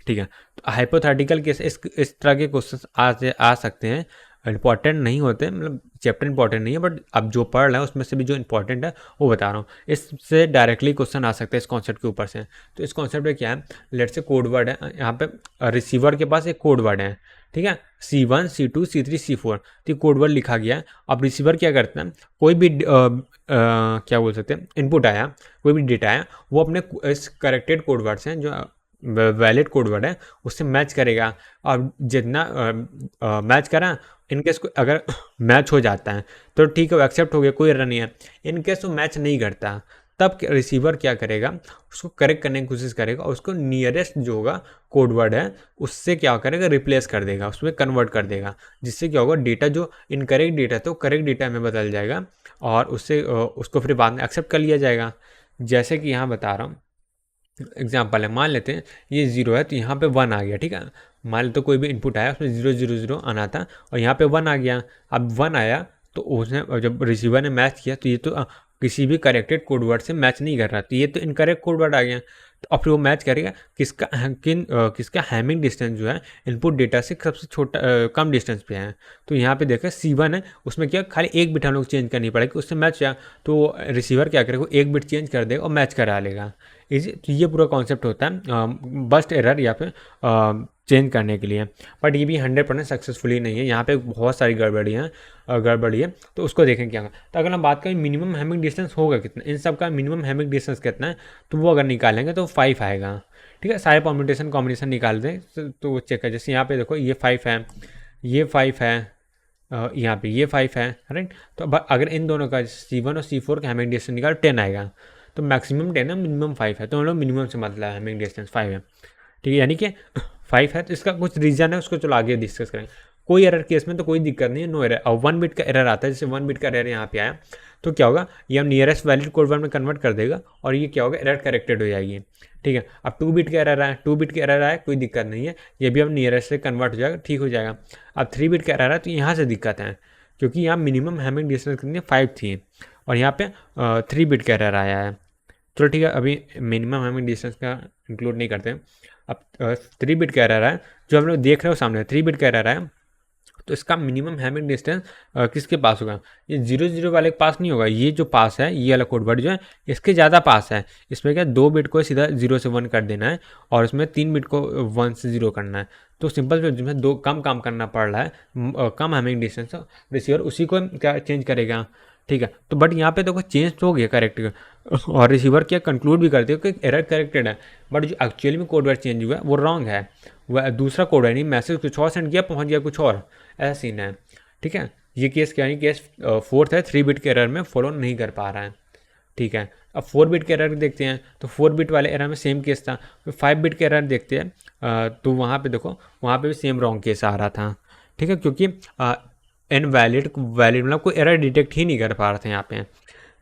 ठीक है। तो हाइपोथेटिकल केस इस तरह के क्वेश्चन आ सकते हैं, इंपॉर्टेंट नहीं होते, मतलब चैप्टर इंपॉर्टेंट नहीं है, बट अब जो पढ़ रहे हैं उसमें से भी जो इंपॉर्टेंट है वो बता रहा हूँ, इससे डायरेक्टली क्वेश्चन आ सकते हैं इस कॉन्सेप्ट के ऊपर से। तो इस कॉन्सेप्ट में क्या है, लेट से कोड वर्ड है, यहाँ पे रिसीवर के पास एक कोड वर्ड है, ठीक है, C1 C2 C3 C4, तो कोड वर्ड लिखा गया है। अब रिसीवर क्या करता है, कोई भी क्या बोल सकते हैं, इनपुट आया, कोई भी डेटा आया, वो अपने इस करेक्टेड कोड वर्ड से जो वैलिड कोड वर्ड है उससे मैच करेगा, और जितना मैच करा, इनकेस को अगर मैच हो जाता है तो ठीक है, वो एक्सेप्ट हो गया, कोई एरर नहीं है। इनकेस वो मैच नहीं करता तब रिसीवर क्या करेगा, उसको करेक्ट करने की कोशिश करेगा और उसको नियरेस्ट जो होगा कोड वर्ड है उससे क्या करेगा, रिप्लेस कर देगा, उसमें कन्वर्ट कर देगा, जिससे क्या होगा, डेटा जो इनकरेक्ट डेटा तो करेक्ट डेटा में बदल जाएगा, और उससे उसको फिर बाद में एक्सेप्ट कर लिया जाएगा। जैसे कि यहाँ बता रहा हूँ एग्जाम्पल है, मान लेते हैं ये 0 है तो यहाँ पे 1 आ गया, ठीक है, मान लेते कोई भी इनपुट आया उसमें 0 0 0 आना था और यहाँ पे 1 आ गया। अब 1 आया तो उसने जब रिसीवर ने मैच किया तो ये तो किसी भी करेक्टेड कोड वर्ड से मैच नहीं कर रहा, तो ये तो इनकरेक्ट कोड वर्ड आ गया, तो अब फिर वो मैच करेगा किसका हैमिंग डिस्टेंस जो है इनपुट डेटा से सबसे छोटा कम डिस्टेंस पे है। तो यहाँ पे देखा C1 है, उसमें क्या खाली एक बिट हम लोग चेंज करनी पड़ेगी, उससे मैच किया तो रिसीवर क्या करेगा, एक बिट चेंज कर देगा और मैच करा लेगा, इजी। तो ये पूरा कॉन्सेप्ट होता है बस्ट एरर या फिर चेंज करने के लिए, बट ये भी 100% सक्सेसफुली नहीं है, यहाँ पे बहुत सारी गड़बड़ी है, तो उसको देखें क्या। तो अगर हम बात करें मिनिमम हैमिंग डिस्टेंस होगा कितना, इन सब का मिनिमम हैमिंग डिस्टेंस कितना है, तो वो अगर निकालेंगे तो 5 आएगा, ठीक है। सारे कॉम्बिनेशन निकाल दें तो वो चेक कर, जैसे यहाँ पे देखो ये 5 है, ये 5 है, यहाँ पे ये 5 है, राइट। तो अगर इन दोनों का C1 और C4 का हैमिंग डिस्टेंस निकाल 10 आएगा, तो मैक्सिमम 10 है, मिनिमम 5 है, तो हम लोग मिनिमम से मतलब हैमिंग डिस्टेंस 5 है, ठीक है, यानी कि 5 है। तो इसका कुछ रीज़न है, उसको चलो आगे डिस्कस करेंगे। कोई एरर केस में तो कोई दिक्कत नहीं है, नो एरर। और 1 बिट का एरर आता है, जैसे 1 बिट का एरर यहाँ पे आया तो क्या होगा, ये हम नियरेस्ट वैलिड कोड वर्ड में कन्वर्ट कर देगा और ये क्या होगा, एरर करेक्टेड हो जाएगी, ठीक है। अब 2 बिट का एरर आया, 2 बिट का एरर आया, कोई दिक्कत नहीं है, ये भी हम नियरेस्ट से कन्वर्ट हो जाएगा, ठीक हो जाएगा। अब 3 बिट का एरर आया तो यहाँ से दिक्कत है, क्योंकि यहाँ मिनिमम हैमिंग डिस्टेंस कितनी 5 थी और यहाँ पे 3 बिट का एरर आया है। चलो ठीक है, अभी मिनिमम हैमिंग डिस्टेंस का इंक्लूड नहीं करते हैं। अब 3 बिट का एरर है, जो हम लोग देख रहे हो सामने 3 बिट का एरर है, तो इसका मिनिमम हैमिंग डिस्टेंस किसके पास होगा, ये 0 0 वाले के पास नहीं होगा, ये जो पास है ये वाला कोड वर्ड जो है इसके ज़्यादा पास है। इसमें क्या 2 बिट को सीधा 0 से 1 कर देना है और इसमें 3 बिट को 1 से 0 करना है। तो सिंपल जिसमें दो कम काम करना पड़ रहा है, कम हैमिंग डिस्टेंस, रिसीवर उसी को क्या चेंज करेगा, ठीक है। तो बट यहाँ पे देखो चेंज तो हो गया करेक्ट, और रिसीवर क्या कंक्लूड भी करते हो कि एरर करेक्टेड है, बट जो एक्चुअली में कोड वर्ड चेंज हुआ है वो रॉन्ग है, वह दूसरा कोड है, नहीं मैसेज कुछ और सेंड किया पहुंच गया कुछ और, ऐसा सीन है, ठीक है। ये केस क्या है, केस 4th है, 3 बिट के एरर में फॉलो नहीं कर पा रहा है, ठीक है। अब 4 बिट के एरर देखते हैं, तो 4 बिट वाले एरर में सेम केस था। 5 बिट के एरर देखते हैं तो वहाँ पे देखो वहाँ पे भी सेम रॉन्ग केस आ रहा था, ठीक है, क्योंकि इनवैलिड वैलिड मतलब कोई एरर डिटेक्ट ही नहीं कर पा रहे थे यहाँ पे।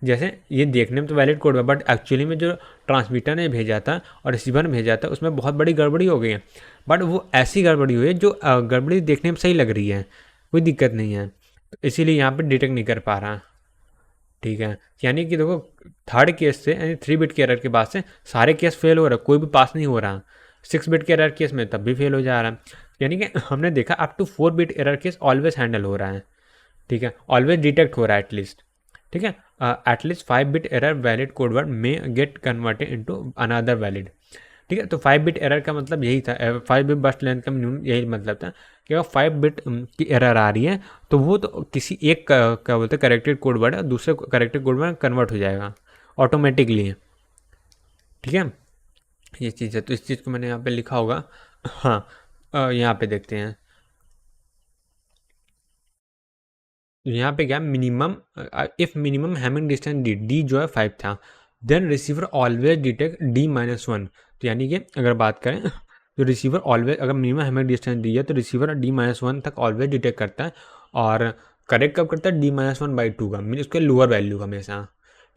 जैसे ये देखने में तो वैलिड कोड है, बट एक्चुअली में जो ट्रांसमीटर ने भेजा था और रिसीवर ने भेजा था उसमें बहुत बड़ी गड़बड़ी हो गई है, बट वो ऐसी गड़बड़ी हुई है जो गड़बड़ी देखने में सही लग रही है, कोई दिक्कत नहीं है, इसीलिए यहाँ पे डिटेक्ट नहीं कर पा रहा, ठीक है। यानी कि देखो थर्ड केस से यानी 3 बिट के एरर के बाद से सारे केस फेल हो रहा है, कोई भी पास नहीं हो रहा। 6 बिट के एरर केस में तब भी फेल हो जा रहा है, यानी कि हमने देखा up to 4 bit error case always handle हो रहा है, ठीक है, ऑलवेज डिटेक्ट हो रहा है एटलीस्ट, ठीक है। At least 5 bit error valid code word में get converted into another valid, ठीक है। तो 5 बिट एरर का मतलब यही था, 5 बिट बस्ट लेंथ का मिनिमम यही मतलब था कि अगर 5 बिट की एरर आ रही है तो वो तो किसी एक क्या बोलते हैं करेक्टेड कोड वर्ड है दूसरे करेक्टेड कोड वर्ड कन्वर्ट हो जाएगा ऑटोमेटिकली, ठीक है, ये चीज़ है। तो इस चीज़ को मैंने यहाँ पे लिखा होगा, हाँ यहाँ पे देखते हैं, यहाँ पे क्या minimum, if minimum Hamming distance D जो है 5 था, then receiver always detect D-1। तो यानी कि अगर बात करें तो रिसीवर ऑलवेज अगर मिनिमम हैमिंग डिस्टेंस डी है तो रिसीवर D-1 तक ऑलवेज डिटेक्ट करता है, और करेक्ट कब करता है D-1/2 का, मीन उसके लोअर वैल्यू का हमेशा,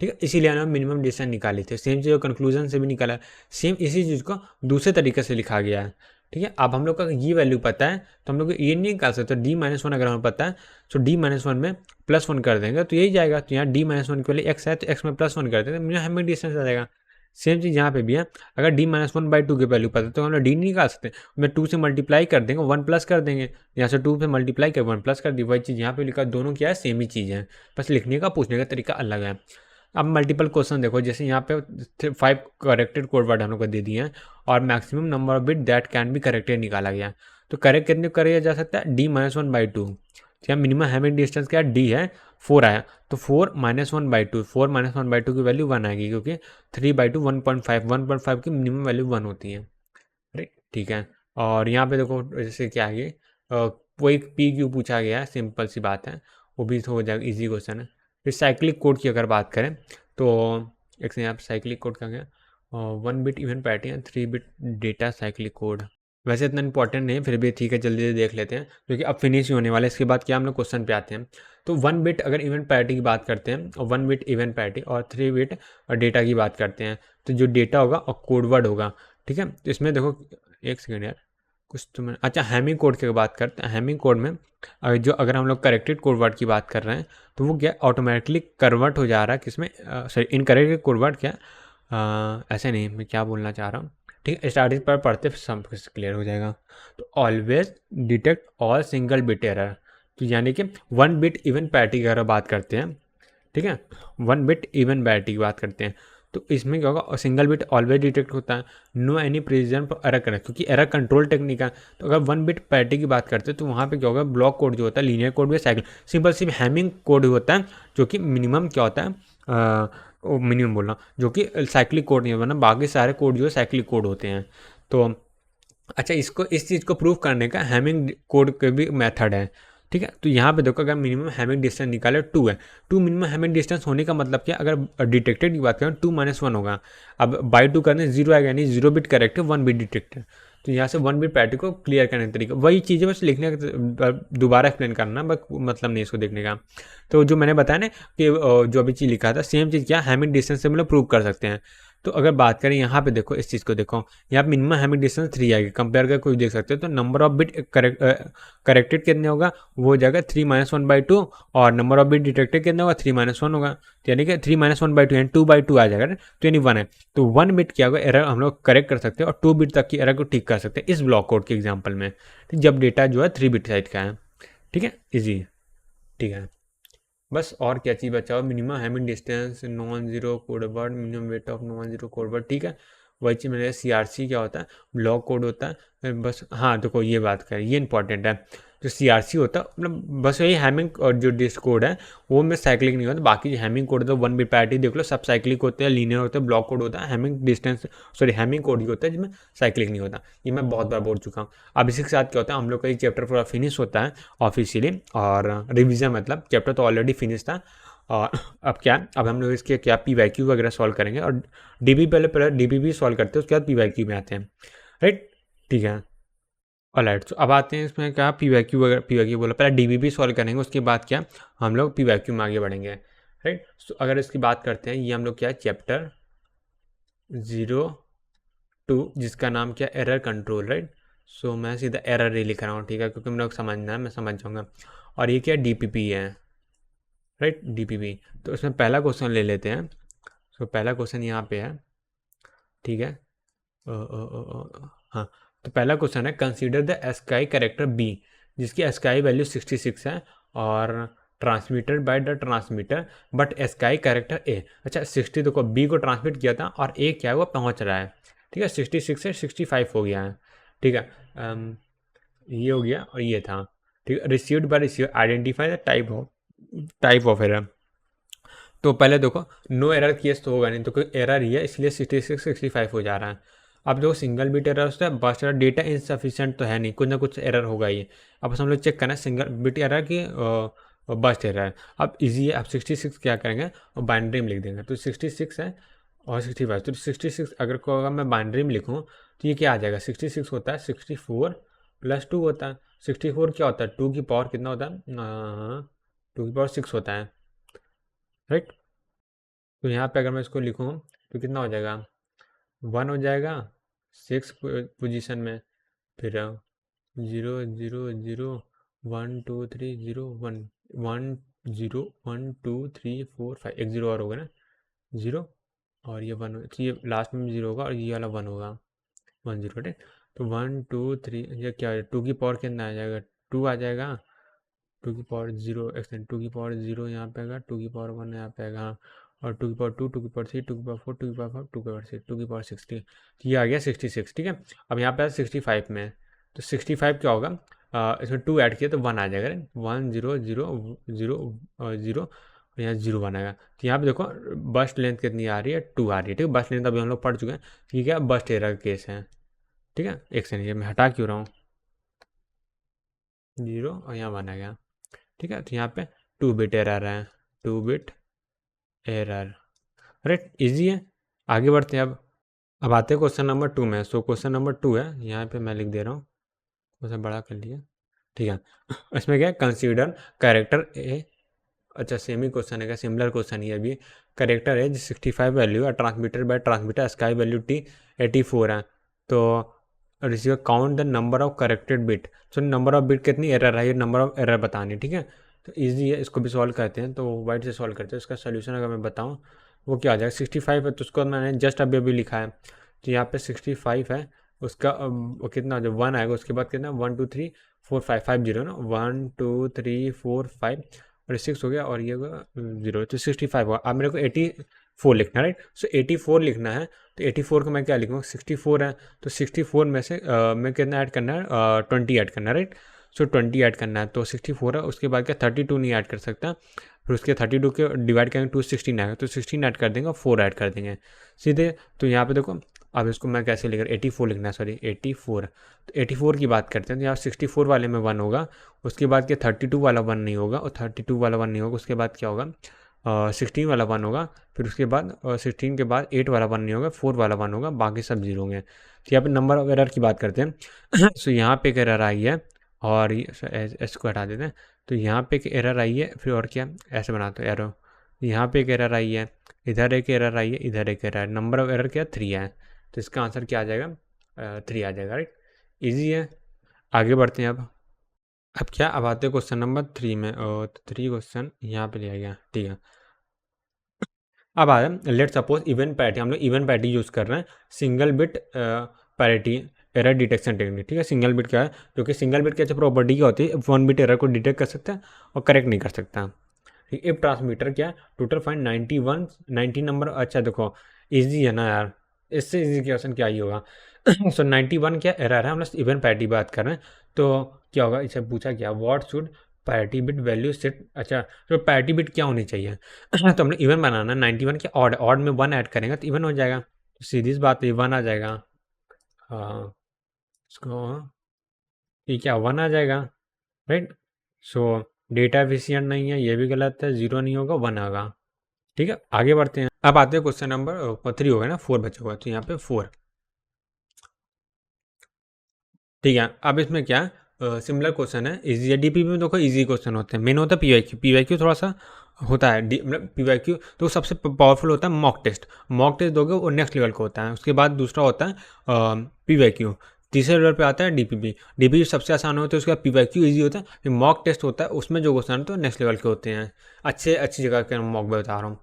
ठीक है। इसीलिए हमने मिनिमम डिस्टेंस निकाली थी, सेम चीज़ कंक्लूजन से भी निकाला, सेम इसी चीज़ को दूसरे तरीके से लिखा गया है, ठीक है। अब हम लोग का ये वैल्यू पता है तो हम लोग को ये नहीं निकाल सकते, D-1 अगर हमें पता है तो D-1 में +1 कर देंगे तो यही जाएगा, तो यहाँ D-1 के लिए x है तो x में +1 कर देंगे, तो हमें डिस्टेंस आ जाएगा। सेम चीज़ यहाँ पे भी है, अगर D-1/2 की वैल्यू पता है तो हम लोग D नहीं निकाल सकते, मैं 2 से मल्टीप्लाई कर देंगे 1 प्लस कर देंगे, यहाँ से 2 से मल्टीप्लाई कर 1 प्लस कर दी, वही चीज़ यहाँ पे लिखा, दोनों क्या है सेम ही चीज़ है, बस लिखने का पूछने का तरीका अलग है। अब मल्टीपल क्वेश्चन देखो, जैसे यहाँ पे 5 करेक्टेड कोड वर्ड हम लोग को दे दिए हैं और maximum number of bit that can be corrected निकाला गया, तो करेक्ट कितने किया जा सकता है D-1/2, क्या मिनिमम हैमिंग डिस्टेंस क्या D है 4 आया, तो 4-1/2, 4-1/2 की वैल्यू 1 आएगी, क्योंकि 3/2 1.5 की मिनिमम वैल्यू 1 होती है, राइट, ठीक है। और यहाँ पे देखो जैसे क्या है वो एक PQ पूछा गया है, सिंपल सी बात है, वो भी हो जाएगा, ईजी क्वेश्चन है। फिर साइक्लिक कोड की अगर बात करें तो एक यहाँ पे साइक्लिक कोड का गया 1 bit event pattern 3 bit data cyclic code, वैसे इतना इंपॉर्टेंट नहीं है फिर भी ठीक है, जल्दी से देख लेते हैं क्योंकि अब फिनिश ही होने वाला है। इसके बाद क्या हम लोग क्वेश्चन पे आते हैं, तो 1 बिट अगर इवेंट पैरिटी की बात करते हैं और 1 बिट इवेंट पैरिटी और 3 बिट डेटा की बात करते हैं, तो जो डेटा होगा और कोड वर्ड होगा, ठीक है। तो इसमें देखो एक सेकेंड यार, कुछ तो मैं अच्छा हैमिंग कोड की बात करते हैं। हैमिंग कोड में जो अगर हम लोग करेक्टेड कोड वर्ड की बात कर रहे हैं तो वो क्या ऑटोमेटिकली कन्वर्ट हो जा रहा है किसमें, सॉरी इनकरेक्ट कोड वर्ड क्या, ऐसे नहीं, मैं क्या बोलना चाह रहा हूँ, ठीक है, स्टार्टिंग पर पढ़ते सब कुछ क्लियर हो जाएगा। तो always detect all single bit error, तो यानी कि 1 बिट इवन पैरिटी की अगर बात करते हैं, ठीक है, 1 बिट इवन पैरिटी की बात करते हैं, तो इसमें क्या होगा सिंगल बिट ऑलवेज डिटेक्ट होता है, no any precision for error correct, क्योंकि एरर कंट्रोल टेक्निक है। तो अगर 1 बिट पैरिटी की बात करते हैं तो वहाँ पे क्या होगा ब्लॉक कोड जो होता है, लीनियर कोड भी साइकिल सिंपल सिर्फ हैमिंग कोड होता है, जो कि मिनिमम क्या होता है मिनिमम बोलना, जो कि साइक्लिक कोड नहीं होता ना, बाकी सारे कोड जो है साइक्लिक कोड होते हैं। तो अच्छा इसको इस चीज़ को प्रूव करने का हैमिंग कोड के भी मेथड है, ठीक है। तो यहाँ पे देखो अगर मिनिमम हैमिंग डिस्टेंस निकाले 2 है, 2 मिनिमम हैमिंग डिस्टेंस होने का मतलब क्या, अगर डिटेक्टेड की बात करें 2-1 होगा, अब बाई 2 करने 0 आएगा, यानी 0 बिट करेक्ट है 1 बिट डिटेक्टेड, तो यहाँ से 1 बिट पैरिटी को क्लियर करने का तरीका वही चीज़ें बस लिखने का दोबारा एक्सप्लेन करना, बस मतलब नहीं इसको देखने का। तो जो मैंने बताया ना कि जो अभी चीज़ लिखा था सेम चीज़ क्या हैमिंग डिस्टेंस से मतलब प्रूव कर सकते हैं। तो अगर बात करें यहाँ पे देखो इस चीज़ को देखो, यहाँ मिनिमम हैमिंग डिस्टेंस 3 आएगी, कंपेयर कर कोई देख सकते हो, तो नंबर ऑफ बिट करेक्टेड कितने होगा वो हो जाएगा 3-1/2, और नंबर ऑफ बिट डिटेक्टेड कितने होगा 3-1 होगा, तो यानी कि 3-1/2 यानी 2/2 आ जाएगा, तो यानी 1 है, तो 1 बिट क्या होगा एरर हम लोग करेक्ट कर सकते हैं और 2 बिट तक की एरर को ठीक कर सकते हैं इस ब्लॉक कोड के एग्जाम्पल में, जब डेटा जो है 3 बिट साइज का है, ठीक है, इजी, ठीक है। बस और क्या चीज़ बचाओ, minimum Hamming distance, non zero code word, minimum weight of non zero code word, ठीक है। वही चीज़ मैंने CRC क्या होता है, ब्लॉक कोड होता है। बस हाँ देखो ये बात करें, ये इंपॉर्टेंट है। जो CRC होता है मतलब बस यही हैमिंग और जो डिस्क कोड है वो में साइक्लिक नहीं होता। बाकी जो हैमिंग कोड होता है 1 बिट पैरिटी देख लो, सब साइक्लिक होते हैं, लीनियर होते हैं। ब्लॉक कोड होता है Hamming distance, sorry Hamming code ही होता है जिसमें साइक्लिक नहीं होता। ये मैं बहुत बार बोल चुका हूँ। अब इसी के साथ क्या होता है, हम लोग का ये चैप्टर पूरा फिनिश होता है ऑफिशियली, और रिविजन मतलब चैप्टर तो ऑलरेडी फिनिश था। और अब क्या, अब हम लोग इसके क्या PYQ वगैरह सॉल्व करेंगे, और DB पहले DB भी सॉल्व करते हैं, उसके बाद PYQ में आते हैं, राइट, ठीक है। ऑलराइट, तो अब आते हैं इसमें क्या PYQ वगैरह, PYQ बोला पहले DB सॉल्व करेंगे, उसके बाद क्या हम लोग PYQ में आगे बढ़ेंगे, राइट। तो अगर इसकी बात करते हैं, ये हम लोग क्या है चैप्टर 02 जिसका नाम क्या एरर कंट्रोल, राइट। सो मैं सीधा एरर ही लिख रहा हूँ, ठीक है, क्योंकि मेरे को समझना है, मैं समझ जाऊँगा। और ये क्या DPP है, राइट, DPP। तो इसमें पहला क्वेश्चन ले लेते हैं। सो पहला क्वेश्चन यहाँ पे है, ठीक है। हाँ, तो पहला क्वेश्चन है, consider the ASCII character B जिसकी एस्काई वैल्यू 66 है और transmitted by the transmitter, but ASCII character A। अच्छा 60 देखो B को ट्रांसमिट किया था और A क्या है वो पहुँच रहा है, ठीक है। 66 से 65 हो गया है, ठीक है। ये हो गया और ये था, ठीक है। Received by receiver, identify the type of error. तो पहले देखो नो एरर केस तो होगा नहीं, तो कोई एरर ही है, इसलिए 66 65 हो जा रहा है। अब देखो सिंगल बिट एरर होता है, बस्ट एरर, डेटा इनसफिशिएंट तो है नहीं, कुछ ना कुछ एरर होगा ही। अब बस हम लोग चेक करना है सिंगल बिट एरर की बस्ट एरर। अब इजी है, अब 66 क्या करेंगे और बाइनरी में लिख देंगे, तो 66 है और 65, तो 66 अगर मैं बाइनरी में लिखूँ तो ये क्या आ जाएगा, 66 होता है 64 + 2 होता है। 64 क्या होता है, 2 की पावर कितना होता है, 2 की पावर 6 होता है, राइट। तो यहाँ पे अगर मैं इसको लिखूँ तो कितना हो जाएगा, 1 हो जाएगा 6 पोजीशन में, फिर 0 0 0 1 2 3 0 1 1 0 1 2 3 4 5, एक 0 और होगा ना, 0 और ये 1, तो ये लास्ट में 0 होगा और ये वाला 1 होगा, 1 0, ठीक। तो 1 2 3, ये क्या है, 2 की पावर कितना आ जाएगा, 2 आ जाएगा, 2 की पावर 0 एक्सटेंड, 2 की पावर 0 यहाँ पे आएगा, 2 की पावर 1 यहाँ पे आएगा, हाँ। और 2 की पावर 2, 2 की पावर 3, 2 की पावर 4, 2 की पावर 5, 2 की पावर 6, 2 की पावर 60, तो ये आ गया 66, ठीक है। अब यहाँ पे 65 में, तो 65 क्या होगा, इसमें 2 ऐड किया तो 1 आ जाएगा, 1 0 0 0 0 और यहाँ 0 1 आएगा। तो यहाँ पे देखो बस्ट लेंथ कितनी आ रही है, 2 आ रही है, ठीक है। बस्ट लेंथ अभी हम लोग पढ़ चुके हैं, ठीक है। बस्ट एरर केस है, ठीक है। एक सेकंड, ये मैं हटा क्यों रहा हूँ, 0 और यहाँ 1 आ गया, ठीक है। तो यहाँ पे 2 बिट एरर है, 2 बिट एरर, राइट, इजी है। आगे बढ़ते हैं अब आते हैं क्वेश्चन नंबर 2 में। सो क्वेश्चन नंबर 2 है, यहाँ पे मैं लिख दे रहा हूँ, क्वेश्चन बड़ा कर लिया, ठीक है। इसमें क्या है, कंसीडर कैरेक्टर ए, अच्छा सेमी क्वेश्चन है क्या, सिमिलर क्वेश्चन ही है अभी। कैरेक्टर है 65 वैल्यू है, transmitter by transmitter sky value T 84 है, तो receiver count the number of corrected bit. So number of bit कितनी एरर है, ये नंबर ऑफ एरर बतानी, ठीक है। तो ईजी है, इसको भी सॉल्व करते हैं, तो वाइट से सॉल्व करते हैं। इसका सोल्यूशन अगर मैं बताऊँ वो क्या आ जाएगा, 65 है तो उसको मैंने जस्ट अभी अभी लिखा है, तो यहाँ पे 65 है, उसका वो कितना जब 1 आएगा उसके बाद कितना 1 2 3 4 5 5 0 ना, 1 2 3 4 5 और 6 हो गया और ये होगा 0, तो 65 होगा। अब मेरे को 84 लिखना है, राइट। सो 84 लिखना है, तो 84 को मैं क्या लिखूँगा, 64 है, तो 64 में से मैं कितना ऐड करना है, 20 ऐड करना है, राइट। सो 20 ऐड करना है, तो 64 है, उसके बाद क्या 32 नहीं ऐड कर सकता, फिर उसके 32 के डिवाइड करेंगे 2 16 आएगा, तो 16 ऐड कर देंगे और 4 ऐड कर देंगे सीधे। तो यहाँ पे देखो अब इसको मैं कैसे लिख रहा, 84 लिखना है, सॉरी 84। तो 84 की बात करते हैं, तो यहाँ 64 वाले में 1 होगा, उसके बाद क्या 32 वाला 1 नहीं होगा, और 32 वाला 1 नहीं होगा, उसके बाद क्या होगा 16 वाला 1 होगा, फिर उसके बाद 16 के बाद 8 वाला 1 नहीं होगा, 4 वाला 1 होगा, बाकी सब 0 होंगे। तो यहाँ पे नंबर ऑफ एरर की बात करते हैं। सो यहाँ पे एक एरर आई है और इसको हटा देते हैं, तो यहाँ पे एक एरर आई है, फिर और क्या ऐसे बनाते हैं एरो, यहाँ पे एक एरर आई है, इधर एक एरर आई है, इधर एक एरर, नंबर ऑफ एरर क्या 3 है, तो इसका आंसर क्या आ जाएगा, 3 आ जाएगा, राइट। ईजी है, आगे बढ़ते हैं अब क्या, अब आते हैं क्वेश्चन नंबर 3 में, और 3 क्वेश्चन यहाँ पे लिया गया, ठीक है। अब आ रहा है लेट सपोज इवन पैरिटी, हम लोग इवन पैरिटी यूज़ कर रहे हैं, single bit parity error detection technique, ठीक है। सिंगल बिट क्या है, जो कि सिंगल बिट की अच्छा प्रॉपर्टी क्या होती है, 1 बिट एरर को डिटेक्ट कर सकता है और करेक्ट नहीं कर सकता। ठीक, इफ ट्रांसमीटर क्या है, टोटल फाइंड 90 नंबर। अच्छा देखो इजी है ना यार, इससे इजी क्वेश्चन क्या ही होगा। सो 91 क्या एरर है, हम लोग इवन पैरिटी बात कर रहे हैं, तो क्या होगा, इसे पूछा क्या, what should parity bit value set. अच्छा तो पैरिटी बिट क्या होनी चाहिए, तो हमने इवन बनाना, 91 क्या ऑड, ऑड में 1 ऐड करेंगे तो इवन हो जाएगा, तो सीधी सी बात है 1 आ जाएगा। हाँ इसको ये क्या 1 आ जाएगा, राइट। सो डेटा एफिशिएंट नहीं है, ये भी गलत है, 0 नहीं होगा 1 आएगा। ठीक है आगे बढ़ते हैं। अब आते हैं क्वेश्चन नंबर 3 हो गया ना, 4 बचा हुआ, तो यहाँ पे 4। ठीक है अब इसमें क्या सिमिलर क्वेश्चन है, इजी है। डीपीपी में देखो इजी क्वेश्चन होते हैं, मेन होता है पीवाईक्यू। पीवाईक्यू थोड़ा सा होता है मतलब पीवाईक्यू तो सबसे पावरफुल होता है मॉक टेस्ट। मॉक टेस्ट दोगे वो नेक्स्ट लेवल का होता है। उसके बाद दूसरा होता है पीवाईक्यू। तीसरे लेवल पे आता है डीपीपी। डीपीपी सबसे आसान होता है, उसके बाद पीवाईक्यू ईजी होता है, फिर मॉक टेस्ट होता है, उसमें जो क्वेश्चन होते हैं नेक्स्ट लेवल के होते हैं। अच्छी जगह के मॉक बता रहा हूँ।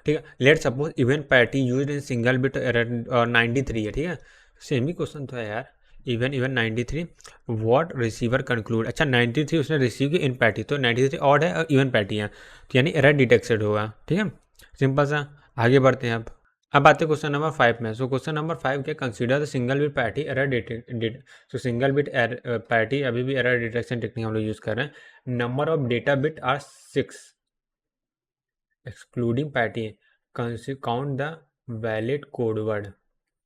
ठीक है let suppose event parity use in single bit error 93 है, ठीक है। सेम ही क्वेश्चन तो है यार, इवन 93 व्हाट रिसीवर कंक्लूड। अच्छा 93 उसने रिसीव की इन पैटी, तो 93 ऑड है और इवन पैटी है, तो यानी एरर डिटेक्टेड होगा। ठीक है सिंपल सा। आगे बढ़ते हैं अब आते हैं क्वेश्चन नंबर 5 में। सो क्वेश्चन नंबर 5 क्या, consider the single bit parity error detect. So single bit parity अभी भी एरर डिटेक्शन टेक्निक हम लोग यूज़ कर रहे हैं। Number of data bit are 6 excluding parity, count the valid code word,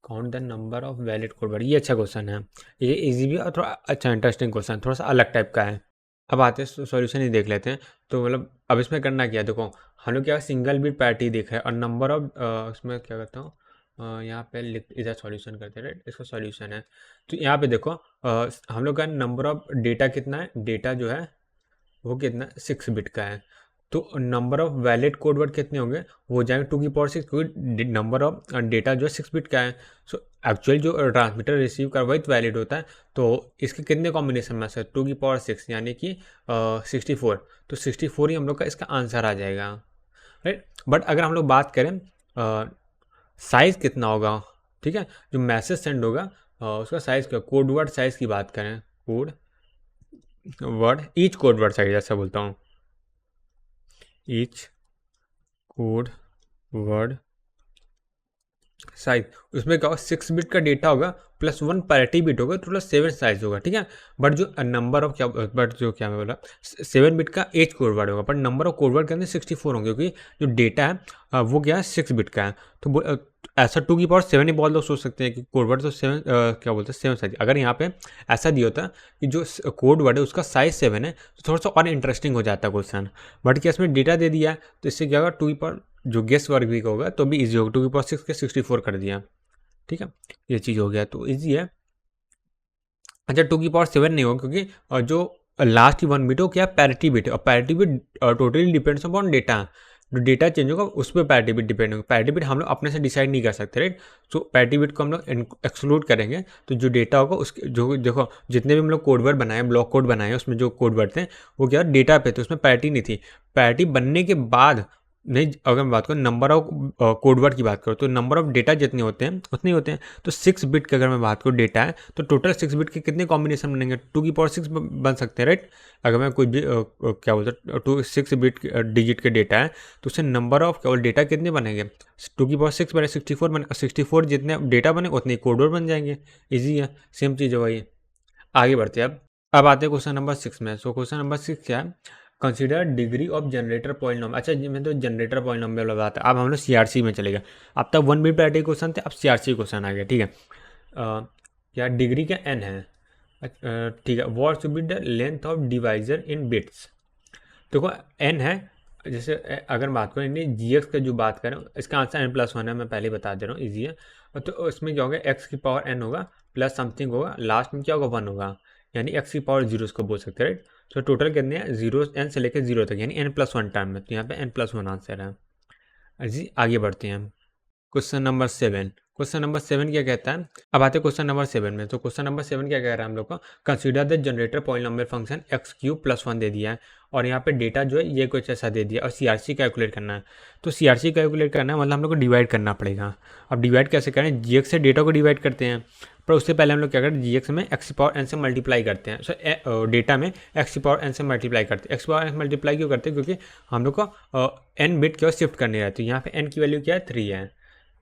count the number of valid code word. ये अच्छा question है, ये इजी भी और थोड़ा अच्छा इंटरेस्टिंग क्वेश्चन, थोड़ा सा अलग टाइप का है। अब आते हैं सॉल्यूशन ही देख लेते हैं। तो मतलब अब इसमें करना क्या है, देखो हम लोग क्या सिंगल बिट पैटी देखा है और नंबर ऑफ उसमें क्या करता हूँ यहाँ पे लिख, इधर सॉल्यूशन करते हैं, राइट। इसका सॉल्यूशन है तो यहाँ पे देखो हम लोग का नंबर ऑफ डेटा कितना है, डेटा जो है वो कितना 6 बिट का है। तो number of valid code word कितने होंगे, वो हो जाएंगे 2 की पावर 6, क्योंकि नंबर ऑफ डेटा जो है 6 बिट का है। सो एक्चुअल जो ट्रांसमीटर रिसीव कर वही तो वैलिड होता है, तो इसके कितने कॉम्बिनेशन में से 2 की पावर 6 यानी कि 64, तो 64 ही हम लोग का इसका आंसर आ जाएगा, राइट। बट अगर हम लोग बात करें साइज़ कितना होगा, ठीक है, जो मैसेज सेंड होगा उसका साइज़ क्या, कोड वर्ड साइज़ की बात करें, code word each code word size ऐसा बोलता हूँ, ईच कोड वर्ड साइज। उसमें क्या होगा 6 बिट का डेटा होगा प्लस 1 पैरिटी बिट होगा, टोटल 7 साइज होगा, ठीक है। बट जो नंबर ऑफ क्या, बट जो क्या मैं बोला 7 बिट का एच कोड वर्ड होगा, but number of code word के अंदर 64 होंगे, क्योंकि जो डेटा है वो क्या है 6 बिट का है। तो ऐसा 2 की पावर 7 ही बोल दो, सोच सकते हैं कि कोड वर्ड तो 7 क्या बोलते हैं 7 साइज। अगर यहाँ पे ऐसा दिया होता कि जो कोड वर्ड है उसका साइज 7 है, तो थोड़ा सा और इंटरेस्टिंग हो जाता है क्वेश्चन। बट क्या इसमें डेटा दे दिया है, तो इससे क्या होगा 2 की पावर जो गेस वर्ग भी होगा तो भी इजी होगा, 2 की पावर 6 के 64 कर दिया, ठीक है। ये चीज़ हो गया तो इजी है। अच्छा 2 की पावर 7 नहीं होगा, क्योंकि जो लास्ट की 1 बिट हो क्या पैरिटी बिट है, और parity bit totally depends upon data. जो डेटा चेंज होगा उस पर पैरिटी बिट डिपेंड होगा। पैरिटी बिट हम लोग अपने से डिसाइड नहीं कर सकते, राइट। सो पैरिटी बिट को हम लोग एक्सक्लूड करेंगे, तो जो डेटा होगा उसके जो देखो जितने भी हम लोग कोड वर्ड बनाए, ब्लॉक कोड बनाए, उसमें जो कोड वर्ड थे वो क्या डेटा पे थे, उसमें पैरिटी नहीं थी। पैरिटी बनने के बाद नहीं, अगर मैं बात करूँ नंबर ऑफ कोड वर्ड की बात करूँ, तो नंबर ऑफ डेटा जितने होते हैं उतने ही होते हैं। तो 6 बिट की अगर मैं बात करूँ डेटा है, तो टोटल 6 बिट के कितने कॉम्बिनेशन बनेंगे, 2 की पावर 6 बन सकते हैं, राइट। अगर मैं कोई भी क्या बोलते हैं 6 बिट डिजिट के डेटा है, तो उससे नंबर ऑफ क्या डेटा कितने बनेंगे, 2 की पावर 6 बने 64 बने, 64 जितने डेटा बने उतने कोड वर्ड बन जाएंगे। ईजी है, सेम चीज़ है वही। आगे बढ़ते हैं अब आते हैं क्वेश्चन नंबर 6 में। सो क्वेश्चन नंबर 6 क्या है, consider degree of generator polynomial. अच्छा जी मैं तो जनरेटर पॉलिनॉमियल बताता है। अब हम लोग सीआरसी में चलेगा। अब तक 1 बिट पैरिटी क्वेश्चन थे, अब सीआरसी क्वेश्चन आ गया, ठीक है। क्या डिग्री का n है, ठीक है। What should be the length of divisor in bits. देखो n है, जैसे अगर बात करें नहीं जी का जो बात करें, इसका आंसर n+1 है, मैं पहले बता दे रहा हूँ, ईजी है। और तो इसमें क्या होगा x की पावर n होगा प्लस समथिंग होगा, लास्ट में क्या होगा 1 होगा, यानी x की पावर 0 को बोल सकते हैं, राइट। तो टोटल कितने हैं 0 n से लेकर 0 तक, यानी n+1 टर्म में, तो यहाँ पे n+1 आंसर है जी। आगे बढ़ते हैं क्वेश्चन नंबर 7। क्वेश्चन नंबर 7 क्या कहता है, अब आते हैं क्वेश्चन नंबर 7 में। तो क्वेश्चन नंबर 7 क्या कह रहा है हम लोग को, consider the generator polynomial function x³ + 1 दे दिया है, और यहाँ पे डेटा जो है ये कुछ ऐसा दे दिया, और सीआरसी कैलकुलेट करना है। तो सीआरसी कैलकुलेट करना है मतलब हम लोग को डिवाइड करना पड़ेगा। अब डिवाइड कैसे करें, जीएक्स से डेटा को डिवाइड करते हैं, पर उससे पहले हम लोग क्या करते हैं, जी एक्स में एक्स पावर एन से मल्टीप्लाई करते हैं। सो डेटा में एक्स पावर एन से मल्टीप्लाई करते हैं। एक्स पावर एन मल्टीप्लाई क्यों करते हैं, क्योंकि हम लोग को एन बिट की ओर शिफ्ट करनी रहती है। यहाँ पे एन की वैल्यू क्या है, 3 है,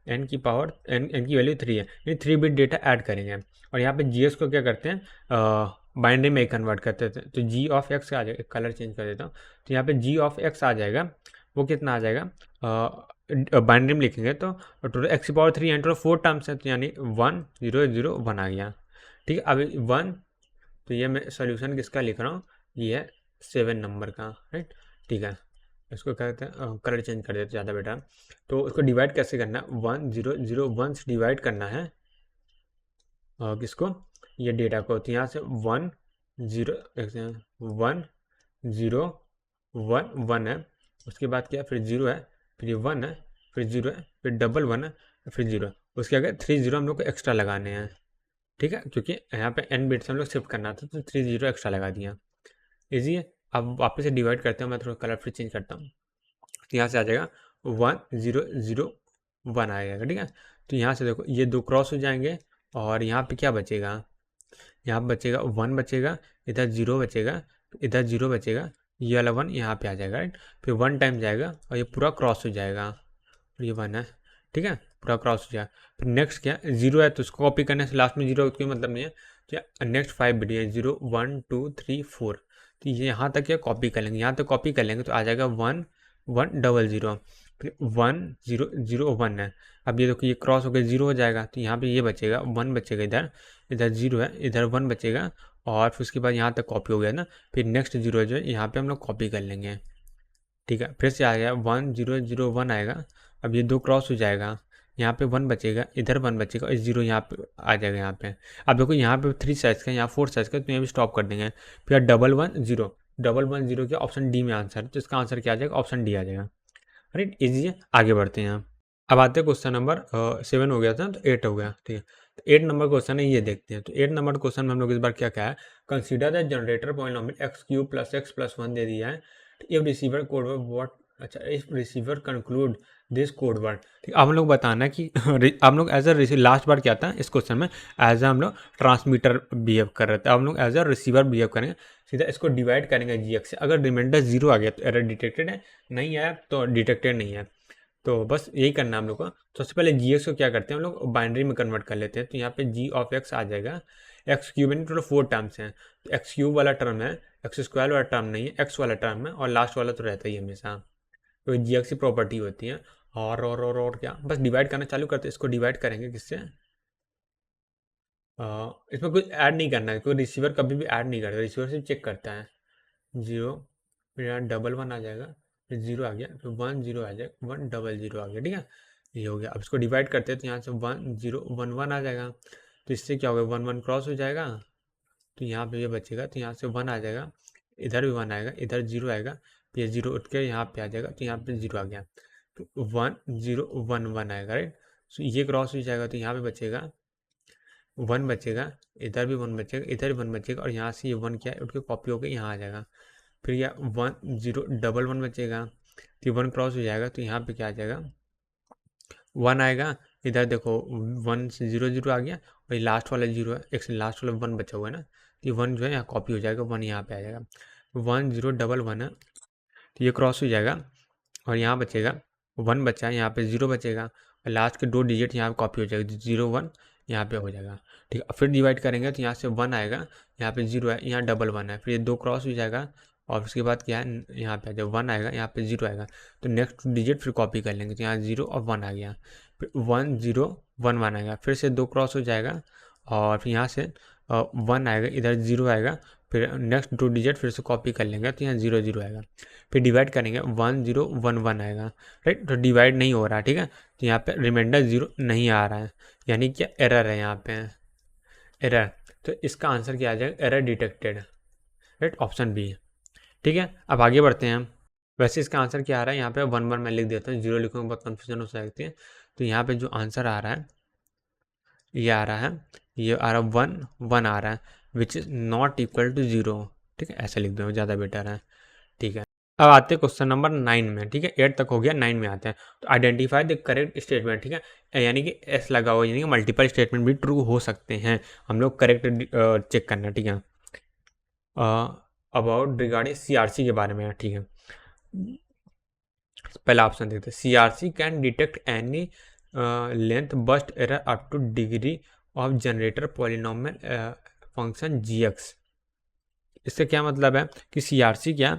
एन की पावर एन की वैल्यू 3 है, ये 3 बिट डेटा ऐड करेंगे। और यहाँ पे जी को क्या करते हैं, बाइनरी में कन्वर्ट करते थे। तो जी ऑफ एक्स आ जाएगा, कलर चेंज कर देता हूँ। तो यहाँ पे जी ऑफ एक्स आ जाएगा, वो कितना आ जाएगा, बाइनरी में लिखेंगे तो total x power 3 and total 4 terms है, तो यानी 1 0 0 1 आ गया। ठीक है, अब 1, तो ये मैं सोल्यूशन किसका लिख रहा हूँ, ये है 7 नंबर का, राइट। ठीक है, इसको क्या कहते हैं, कलर चेंज कर देते ज़्यादा बेटा। तो उसको डिवाइड कैसे करना है, 1 0 0 1 से डिवाइड करना है किसको, ये डेटा को। तो यहाँ से 1 0 1 0 1 1 है, उसके बाद क्या, फिर 0 है, फिर ये 1 है, फिर 0 है, फिर डबल 1 है, फिर 0 है। उसके आगे 3 0 हम लोग को एक्स्ट्रा लगाने हैं। ठीक है, क्योंकि यहाँ पे n बिट्स हम लोग शिफ्ट करना था, तो 3 0 एक्स्ट्रा लगा दिया। इजी है। अब वापस से डिवाइड करते हैं, मैं थोड़ा कलर फिर चेंज करता हूँ। तो यहाँ से आ जाएगा 1 0 0 1 आ जाएगा। ठीक है, तो यहाँ से देखो ये 2 क्रॉस हो जाएंगे, और यहाँ पे क्या बचेगा, यहाँ पे बचेगा 1 बचेगा, इधर 0 बचेगा, इधर 0 बचेगा, ये वाला 1 यहाँ पे आ जाएगा, राइट। फिर 1 टाइम जाएगा और ये पूरा क्रॉस हो जाएगा, और ये 1 है। ठीक है, पूरा क्रॉस हो जाएगा। फिर नेक्स्ट क्या, 0 है तो उसको कॉपी करने से लास्ट में 0 कोई मतलब नहीं है। तो नेक्स्ट 5 बिट है, 0 1 2 3 4, तो ये यहाँ तक क्या कॉपी कर लेंगे, यहाँ तक कॉपी कर लेंगे तो आ जाएगा 1 1 0 0, फिर 1 0 0 1 है। अब ये देखो ये क्रॉस होकर 0 हो जाएगा, तो यहाँ पे ये बचेगा 1 बचेगा, इधर इधर 0 है, इधर 1 बचेगा, और फिर उसके बाद यहाँ तक कॉपी हो गया ना। फिर नेक्स्ट 0 जो है यहाँ पे हम लोग कॉपी कर लेंगे। ठीक है, फिर से आ गया 1 0 0 1 आएगा। अब ये 2 क्रॉस हो जाएगा, यहाँ पे 1 बचेगा, इधर 1 बचेगा, और 0 यहाँ पे आ जाएगा यहाँ पे। अब देखो यहाँ पे 3 साइज का, यहाँ 4 साइज का, तो यहाँ भी स्टॉप कर देंगे। फिर डबल 1 0 के ऑप्शन डी में आंसर है, तो इसका आंसर क्या आ जाएगा, ऑप्शन डी आ जाएगा। राइट, इजी है। आगे बढ़ते हैं। अब आते हैं क्वेश्चन नंबर 7 हो गया था, तो 8 हो गया। ठीक है, तो 8 नंबर क्वेश्चन है, ये देखते हैं। तो 8 नंबर क्वेश्चन में हम लोग इस बार क्या क्या है, consider the generator polynomial X cube plus X plus 1 दे दिया है। If receiver code word what, अच्छा, if receiver conclude this code word. ठीक, अब हम लोग बताना कि हम लोग एज अ लास्ट बार क्या था इस क्वेश्चन में, एज अ हम लोग ट्रांसमीटर बिहेव कर रहे थे, अब हम लोग एज अ रिसीवर बिहेव करेंगे। सीधा इसको डिवाइड करेंगे जी एक्स से। अगर रिमाइंडर 0 आ गया तो एरर डिटेक्टेड है, नहीं आया तो डिटेक्टेड नहीं है। तो बस यही करना है हम लोग को। तो सबसे पहले जी एक्स को क्या करते हैं, हम लोग बाइनरी में कन्वर्ट कर लेते हैं। तो यहाँ पे जी ऑफ एक्स आ जाएगा, एक्स क्यूब यानी टोटल 4 टर्म्स हैं, तो एक्स क्यूब वाला टर्म है, एक्स स्क्वायर वाला टर्म नहीं है, एक्स वाला टर्म है, और लास्ट वाला तो रहता ही हमेशा। तो जी एक्स की प्रॉपर्टी होती है। और क्या, बस डिवाइड करना चालू करते हैं। इसको डिवाइड करेंगे किससे, इसमें कुछ ऐड नहीं करना है, कोई रिसीवर कभी भी ऐड नहीं करता, रिसीवर सिर्फ चेक करता है। 0, फिर यहाँ डबल 1 आ जाएगा, फिर 0 आ गया, फिर 1 0 आ जाएगा, 1 0 0 आ गया। ठीक है, ये हो गया। अब इसको डिवाइड करते हैं, तो यहाँ से 1 0 1 1 आ जाएगा। तो इससे क्या होगा, 1 1 क्रॉस हो जाएगा, तो यहाँ पे ये बचेगा, तो यहाँ से 1 आ जाएगा, इधर भी 1 आएगा, इधर 0 आएगा, फिर 0 उठ के यहाँ पे आ जाएगा, तो यहाँ पे 0 आ गया, तो 1 0 1 1 आएगा, राइट। तो ये क्रॉस हो जाएगा, तो यहाँ पे बचेगा 1 बचेगा, इधर भी 1 बचेगा, इधर भी 1 बचेगा, और यहाँ से ये 1 क्या है, उठ के कॉपी होकर यहाँ आ जाएगा। फिर यह 1 0 डबल 1 बचेगा, तो 1 क्रॉस हो जाएगा, तो यहाँ पे क्या आ जाएगा, 1 आएगा, इधर देखो 1 से 0 0 आ गया, और ये लास्ट वाला 0 है, एक से लास्ट वाला 1 बचा हुआ है ना, तो ये 1 जो है यहाँ कॉपी हो जाएगा, 1 यहाँ पे आ जाएगा। 1 0 डबल 1 है, तो ये क्रॉस हो जाएगा, और यहाँ बचेगा 1 बचा है, यहाँ पे 0 बचेगा, और लास्ट के 2 डिजिट यहाँ पे कॉपी हो जाएगा, 0 1 यहाँ पे हो जाएगा। ठीक है, फिर डिवाइड करेंगे, तो यहाँ से 1 आएगा, यहाँ पे 0 है, यहाँ डबल 1 है, फिर ये 2 क्रॉस हो जाएगा, और उसके बाद क्या है, यहाँ पे जब 1 आएगा, यहाँ पे 0 आएगा, तो नेक्स्ट डिजिट फिर कॉपी कर लेंगे, तो यहाँ 0 और 1 आ गया, फिर 1 0 1 1 आएगा, फिर से 2 क्रॉस हो जाएगा, और फिर यहाँ से 1 आएगा, इधर 0 आएगा, फिर नेक्स्ट 2 डिजिट फिर से कॉपी कर लेंगे, तो यहाँ 0 0 आएगा, फिर डिवाइड करेंगे, 1 0 1 1 आएगा, राइट। तो डिवाइड नहीं हो रहा, ठीक है, तो यहाँ पे रिमाइंडर 0 नहीं आ रहा है, यानी कि एरर है यहाँ पे, एरर। तो इसका आंसर क्या आ जाएगा, error detected, right, option B है। ठीक है, अब आगे बढ़ते हैं हम। वैसे इसका आंसर क्या आ रहा है, यहाँ पे 1 1 मैं लिख देता हूँ, 0 लिखूँगा बहुत कन्फ्यूजन हो सकती है। तो यहाँ पे जो आंसर आ रहा है, ये आ रहा है, ये आ रहा है 1 1 आ रहा है, which is not equal to 0। ठीक है, ऐसा लिख दो, ज़्यादा बेटर है। ठीक है। अब आते हैं क्वेश्चन नंबर 9 में, ठीक है, 8 तक हो गया, 9 में आते हैं। तो आइडेंटिफाई द करेक्ट स्टेटमेंट, ठीक है, यानी कि एस लगा हुआ, यानी कि मल्टीपल स्टेटमेंट भी ट्रू हो सकते हैं, हम लोग करेक्ट चेक करना, ठीक है। अबाउट रिगार्डिंग सीआरसी के बारे में है, ठीक है। पहला ऑप्शन देखते हैं, CRC can detect any length burst error up to degree of generator polynomial function G X. इससे क्या मतलब है कि सीआरसी क्या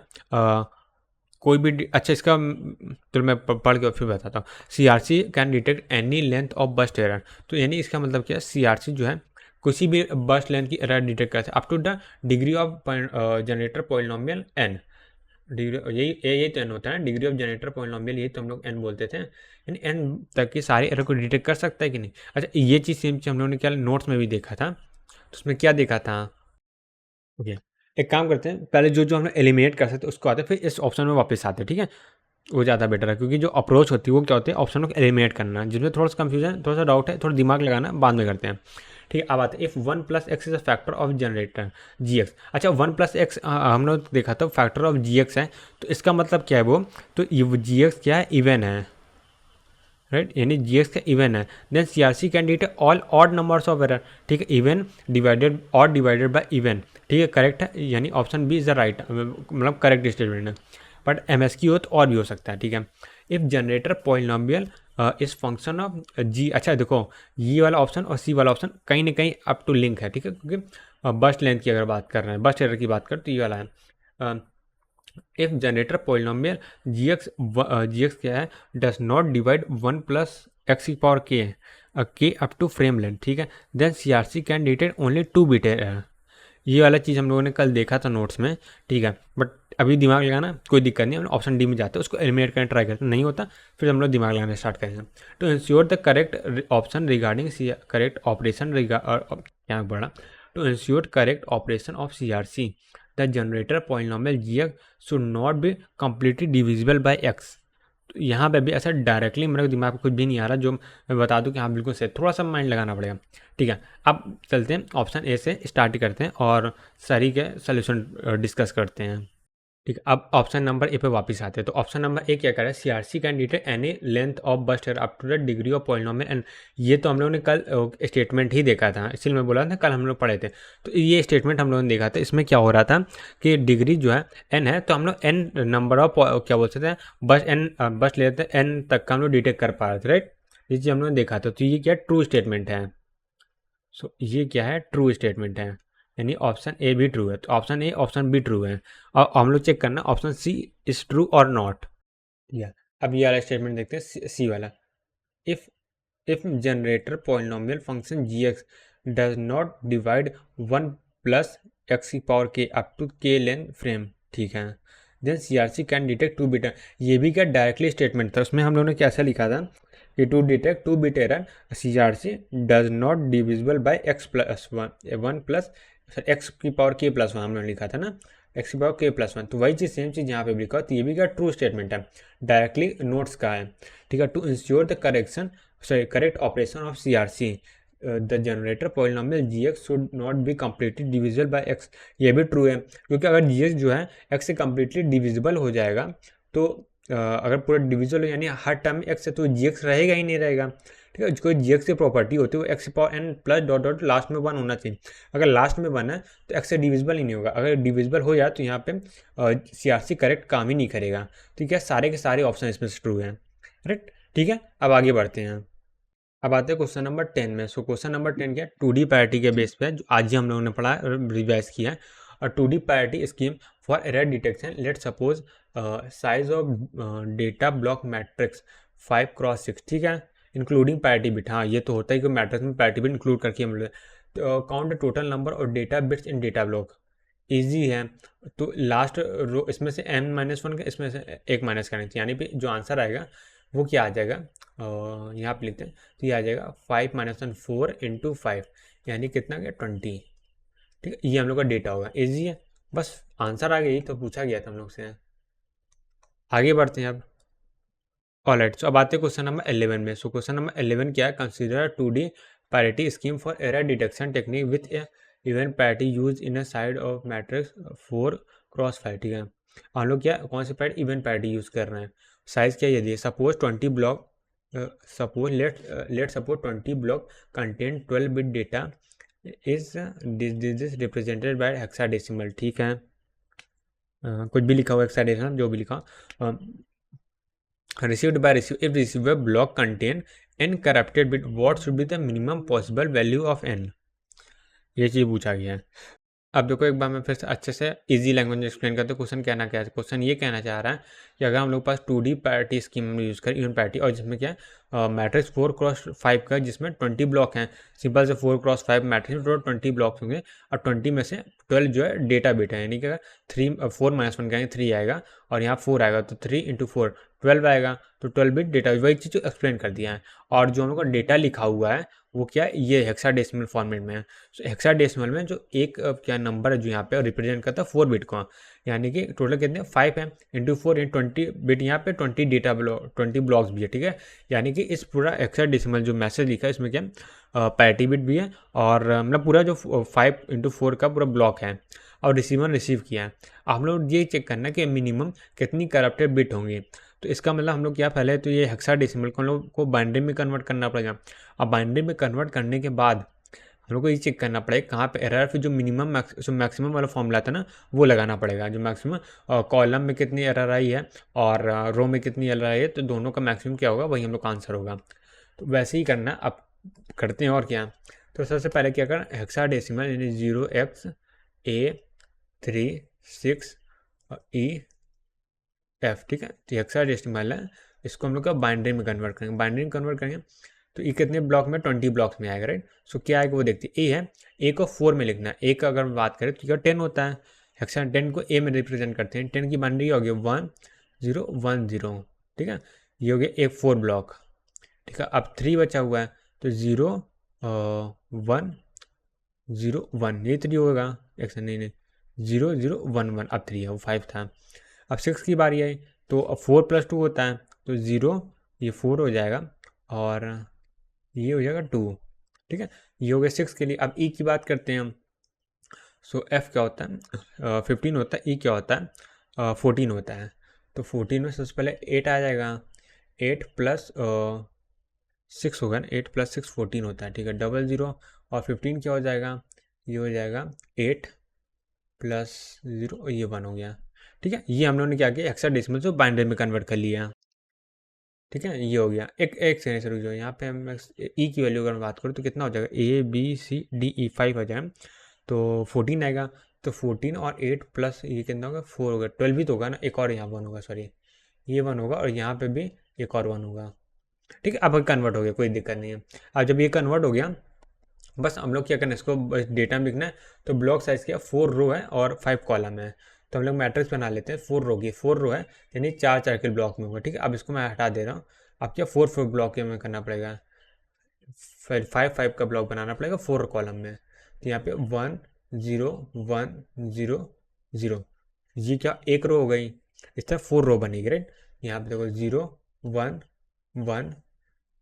कोई भी अच्छा इसका तो मैं पढ़ के फिर बताता हूँ। CRC can detect any length of burst error, तो यानी इसका मतलब क्या है, सीआरसी जो है किसी भी बस्ट लेंथ की एरर डिटेक्ट करता है up to the degree of generator polynomial N. Degree यही तो एन होता है, डिग्री ऑफ जनरेटर पॉलिनोमियल, यही तो हम लोग एन बोलते थे, यानी एन तक की सारी एरर को डिटेक्ट कर सकता है कि नहीं। अच्छा ये चीज़ सेम चीज़ हम लोगों ने क्या नोट्स में भी देखा था, तो उसमें क्या देखा था, ओके। एक काम करते हैं, पहले जो जो हम एलिमिनेट कर सकते हैं उसको आते हैं, फिर इस ऑप्शन में वापस आते हैं, ठीक है। वो ज़्यादा बेटर है, क्योंकि जो अप्रोच होती है वो क्या होती है, ऑप्शन को एलिमिनेट करना, जिसमें थोड़ा सा कंफ्यूजन, थोड़ा सा डाउट है, थोड़ा दिमाग लगाना बाद में करते हैं, ठीक है। अब आते हैं, if 1 + x is a factor of generator G X. अच्छा 1 + x हम लोग देखा था फैक्टर ऑफ जी एक्स है, तो इसका मतलब क्या है वो, तो जी एक्स क्या है, इवन है, राइट, यानी जी एक्स का इवन है। Then C R C can detect all odd numbers of error, ठीक है, even divided odd divided by even, ठीक है, करेक्ट है, यानी option B is the right, मतलब करेक्ट स्टेटमेंट है। बट एम एस की हो तो और भी हो सकता है, ठीक है। इफ जनरेटर पॉलिनोमियल इस फंक्शन ऑफ जी, अच्छा देखो ये वाला ऑप्शन और सी वाला ऑप्शन कहीं ना कहीं अप टू लिंक है, ठीक है, क्योंकि बस्ट लेंथ की अगर बात कर रहे हैं, बस्ट एरर की बात कर तो ये वाला है। If generator polynomial G X क्या है, डज नॉट डिवाइड 1 + x की power K up to frame length, ठीक है, then C R C can detect only 2 bit error. ये वाला चीज़ हम लोगों ने कल देखा था नोट्स में, ठीक है, बट अभी दिमाग लगाना कोई दिक्कत नहीं, हम ऑप्शन डी में जाते हैं, उसको एलिमिनेट करने ट्राई करते हैं, नहीं होता फिर हम लोग दिमाग लगाना स्टार्ट करेंगे। तो ensure the correct option regarding correct operation क्या बढ़ा, to ensure correct operation of C R C the generator polynomial G X should not be completely divisible by X. तो यहाँ पे भी ऐसा डायरेक्टली मेरे दिमाग में कुछ भी नहीं आ रहा जो मैं बता दूं कि हाँ बिल्कुल सही, थोड़ा सा माइंड लगाना पड़ेगा, ठीक है। अब चलते हैं ऑप्शन ए से स्टार्ट करते हैं और सारी के सोल्यूशन डिस्कस करते हैं, ठीक है। अब ऑप्शन नंबर ए पे वापस आते हैं, तो ऑप्शन नंबर ए क्या कह रहा है, CRC can detect any length of burst error up to the degree of polynomial and. ये तो हम लोगों ने कल स्टेटमेंट ही देखा था, इसलिए मैं बोला था कल हम लोग पढ़े थे, तो ये स्टेटमेंट हम लोगों ने देखा था। इसमें क्या हो रहा था कि डिग्री जो है एन है, तो हम लोग एन नंबर ऑफ क्या बोल सकते हैं, बस लेते हैं एन तक का हम लोग डिटेक्ट कर पा रहे थे, राइट, ये चीज़ हम लोगों ने देखा था। तो ये क्या ट्रू स्टेटमेंट है, सो ये क्या है, ट्रू स्टेटमेंट है, यानी ऑप्शन ए भी ट्रू है, तो option A option B true है, और हम लोग चेक करना ऑप्शन सी इज ट्रू और नॉट, या अब ये वाला स्टेटमेंट देखते हैं, सी वाला, if generator polynomial function G X does not divide 1 + x की power K up to K length frame, ठीक है, then C R C can detect 2 bit. ये भी क्या डायरेक्टली स्टेटमेंट था, उसमें हम लोगों ने कैसा लिखा था कि to detect 2 bit error C R C does not divisible by one plus X की पावर के +1 हम लोगों ने लिखा था ना, एक्स की पावर के +1, तो वही चीज़ सेम चीज़ यहाँ पे भी लिखा, तो ये भी क्या ट्रू स्टेटमेंट है, डायरेक्टली नोट्स का है, ठीक है। To ensure the correct operation of C R C the generator polynomial G X should not be completely divisible by X. ये भी ट्रू है, क्योंकि अगर जी एक्स जो है एक्स से कम्प्लीटली डिविजिबल हो जाएगा, तो अगर पूरा डिविजिबल हो यानी हर टर्म में एक्स है, तो जी एक्स रहेगा ही नहीं रहेगा, ठीक है। कोई जी एक्स की प्रॉपर्टी होती है वो X power N plus dot dot last में 1 होना चाहिए, अगर लास्ट में 1 है तो एक्स से डिविजिबल ही नहीं होगा, अगर डिविजिबल हो जाए तो यहाँ पे सी आर सी करेक्ट काम ही नहीं करेगा, ठीक है। सारे के सारे ऑप्शन इसमें से ट्रू हैं, राइट, ठीक है। अब आगे बढ़ते हैं, अब आते हैं क्वेश्चन नंबर 10 में। सो क्वेश्चन नंबर 10 क्या है, 2D पैरिटी के बेस पे जो आज ही हम लोगों ने पढ़ा रिवाइज किया है, और 2D parity scheme for error detection, let suppose size of data block matrix 5x6, ठीक है, इंक्लूडिंग पैरिटी बिट। हाँ ये तो होता है कि मैट्रिक्स में पैरिटी बिट इंक्लूड करके हम लोग काउंट द टोटल नंबर और डेटा बिट्स इन डेटा ब्लॉक, ईजी है। तो लास्ट रो इसमें से n-1 का इसमें से एक माइनस करना चाहिए, यानी कि जो आंसर आएगा वो क्या आ जाएगा, यहाँ पे लिखते हैं, तो ये आ जाएगा 5 - 1 4 × 5, यानी कितना गया 20, ठीक है। ये हम लोग का डेटा होगा, इजी है, बस आंसर आ गया, यही तो पूछा गया था हम लोग से। आगे बढ़ते हैं अब, ऑलराइट। सो अब आते हैं क्वेश्चन नंबर 11 में। सो क्वेश्चन नंबर 11 क्या है, consider 2D parity scheme for error detection technique with A even parity use in a side of matrix 4x5, ठीक है। हम लोग क्या कौन सी पैरिटी, इवन पैरिटी यूज़ कर रहे हैं। साइज़ क्या ये दिए, suppose 20 block, suppose let suppose 20 block contain 12 bit data is this represented by hexadecimal. ठीक है, कुछ भी लिखा हुआ हेक्साडेसिमल, जो भी लिखा, received by if receiver block contain n corrupted bit, what should be the minimum possible value of n, ये चीज़ पूछा गया है। अब देखो एक बार मैं फिर से अच्छे से इजी लैंग्वेज में एक्सप्लेन करते, क्वेश्चन कहना क्या है। क्वेश्चन ये कहना चाह रहा है कि अगर हम लोग पास 2D पैरिटी स्कीम यूज़ करें, इवन पैरिटी, और जिसमें क्या है मैट्रिक्स 4x5 का, जिसमें 20 ब्लॉक हैं, सिंपल से 4x5 मैट्रिक्स में टोटल 20 ब्लॉक्स होंगे, और 20 में से 12 जो है डेटा बिट है, यानी कि अगर 4 - 1 करेंगे 3 आएगा, और यहाँ 4 आएगा, तो 3 × 4 12 आएगा, तो 12 बिट डेटा, वही चीज़ एक्सप्लेन कर दिया है। और जो हम लोग का डेटा लिखा हुआ है वो क्या है, ये हेक्साडेसिमल फॉर्मेट में है। तो हेक्साडेसिमल में जो एक क्या नंबर है जो यहाँ पे रिप्रेजेंट करता है 4 बिट को, यानी कि टोटल कितने 5 है, × 4 × 20 बिट, यहाँ पे 20 डेटा ब्लॉक 20 ब्लॉक्स भी है। ठीक है, यानी कि इस पूरा हेक्साडेसिमल जो मैसेज लिखा है इसमें क्या पैरिटी बिट भी है, और मतलब पूरा जो 5 × 4 का पूरा ब्लॉक है, और रिसीवर रिसीव किया है। हम लोग ये चेक करना कि मिनिमम कितनी करप्टेड बिट होंगी। तो इसका मतलब हम लोग क्या, पहले तो ये हेक्साडेसिमल को हम लोग को बाइनरी में कन्वर्ट करना पड़ेगा। अब बाइनरी में कन्वर्ट करने के बाद हम लोग को ये चेक करना पड़ेगा कहाँ पे एरर, फिर जो मिनिमम जो मैक्सिमम वाला फॉर्मूला था ना वो लगाना पड़ेगा। जो मैक्सिमम कॉलम में कितनी एरर आई है और रो में कितनी एरर आई है, तो दोनों का मैक्सिमम क्या होगा वही हम लोग का आंसर होगा। तो वैसे ही करना। अब करते हैं और क्या। तो सबसे पहले क्या करना, हेक्साडेसिमल यानी 0xA36E F। ठीक है, तो हेक्साडेसिमल है, इसको हम लोग का बाइनरी में कन्वर्ट करेंगे। बाइनरी में कन्वर्ट करेंगे तो ये कितने ब्लॉक में, 20 ब्लॉक्स में आएगा, राइट। सो क्या आएगा वो देखते हैं। ए है, ए को 4 में लिखना है। ए का अगर बात करें तो क्या 10 होता है, हेक्सा 10 को ए में रिप्रेजेंट करते हैं। 10 की बाइनरी हो गई 1 0 1 0। ठीक है, ये हो गया एक 4 ब्लॉक। ठीक है, अब 3 बचा हुआ है, तो 0 1 0 1, ये 3 होगा। एक्शन नहीं 0 0 1 1, अब 3 है, वो 5 था। अब 6 की बारी आई, तो अब 4 + 2 होता है, तो 0 ये 4 हो जाएगा, और ये हो जाएगा 2। ठीक है, ये हो गया 6 के लिए। अब ई की बात करते हैं हम। सो एफ क्या होता है 15 होता है, ई क्या होता है 14 होता है। तो 14 में सबसे पहले 8 आ जाएगा, 8 + 6 होगा ना, 8 + 6 14 होता है। ठीक है, 00, और 15 क्या हो जाएगा, ये हो जाएगा 8 + 0, ये 1 हो गया। ठीक है, ये हम लोगों ने क्या किया, हेक्साडेसिमल से बाइनरी में कन्वर्ट कर लिया। ठीक है, ये हो गया। एक सेकंड से रुक जाओ, यहाँ पे हम ई की वैल्यू अगर मैं बात करूँ तो कितना हो जाएगा, ABCDE 5 हो जाएगा, तो 14 आएगा। तो 14 और 8 प्लस ये कितना होगा 4 होगा, 12 भी तो होगा ना, एक और यहाँ 1 होगा, सॉरी ये 1 होगा, और यहाँ पे भी एक और 1 होगा। ठीक है, अब कन्वर्ट हो गया, कोई दिक्कत नहीं है। अब जब ये कन्वर्ट हो गया, बस हम लोग क्या करना है, इसको डेटा में लिखना है। तो ब्लॉक साइज क्या 4 रो है और 5 कॉलम है, तो हम लोग मैट्रिक्स बना लेते हैं। 4 रो की 4 रो है, यानी 4 के ब्लॉक में होगा। ठीक है, अब इसको मैं हटा दे रहा हूँ। अब क्या 4 ब्लॉक में करना पड़ेगा, फिर 5 का ब्लॉक बनाना पड़ेगा 4 कॉलम में। तो यहाँ पे 1 0 1 0 0, ये क्या एक रो हो गई, इस तरह 4 रो बनेगी, राइट। यहाँ पे देखो 0 1 1,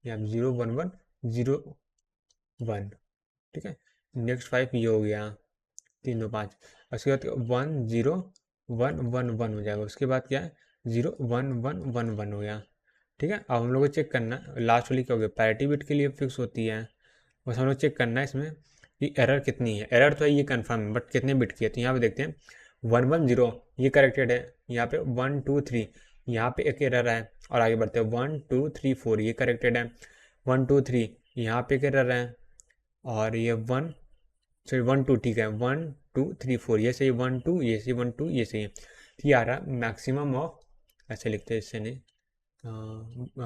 यहाँ पे 0 1 1 0 1। ठीक है, नेक्स्ट 5 ये हो गया, 3 2 5। उसके बाद 1 0 1 1 1 हो जाएगा। उसके बाद क्या है 0 1 1 1 1 हो गया। ठीक है, अब हम लोग को चेक करना लास्ट वाली क्या हो गया, पैरिटी बिट के लिए फिक्स होती है। बस हम लोग चेक करना है इसमें कि एरर कितनी है। एरर तो है ये कंफर्म है, बट कितने बिट की है। तो यहाँ पे देखते हैं 1 1 0 ये करेक्टेड है। यहाँ पे 1 2 3 यहाँ पे एक एरर है, और आगे बढ़ते हैं 1 2 3 4 ये करेक्टेड है। 1 2 3 यहाँ पे एक एरर है, और ये 1 2 ठीक है, 1 2 3 4 ये सही, 1 2 ये सही, 1 2 ये सही है। तो ये आ रहा मैक्सिमम ऑफ, ऐसे लिखते हैं, इससे नहीं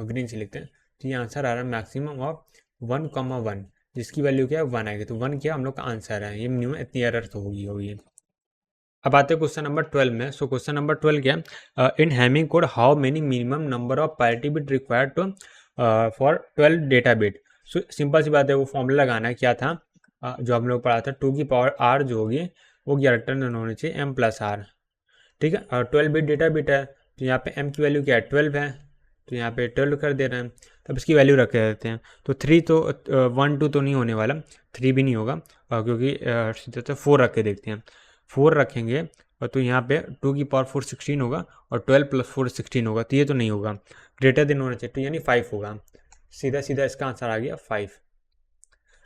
ग्रीन से लिखते हैं। तो ये आंसर आ रहा है मैक्सिमम ऑफ 1,1, जिसकी वैल्यू क्या है 1 आएगी। तो 1 क्या हम लोग का आंसर है, ये मिनिमम इतनी एरर तो होगी। अब आते हैं क्वेश्चन नंबर 12 में। सो क्वेश्चन नंबर 12 क्या है, in Hamming code how many minimum number of parity bit required to for 12 data bit. So simple सी बात है, वो फॉर्मूला लगाना है क्या था जो हम लोग पढ़ा था, 2 की पावर r जो होगी वो कैरेक्टर होनी चाहिए m + r। ठीक है, और 12 बिट डेटा बिट है, तो यहाँ पे m की वैल्यू क्या है 12 है, तो यहाँ पे 12 कर दे रहे हैं। तब इसकी वैल्यू रख देते हैं। तो 3 तो 1 2 तो नहीं होने वाला, 3 भी नहीं होगा, क्योंकि सीधे तो 4 रख के देखते हैं। 4 रखेंगे और तो यहाँ पे 2 की पावर 4 16 होगा और 12 + 4 16 होगा, तो ये तो नहीं होगा, ग्रेटर देन होना चाहिए, तो यानी 5 होगा। सीधा सीधा इसका आंसर आ गया 5।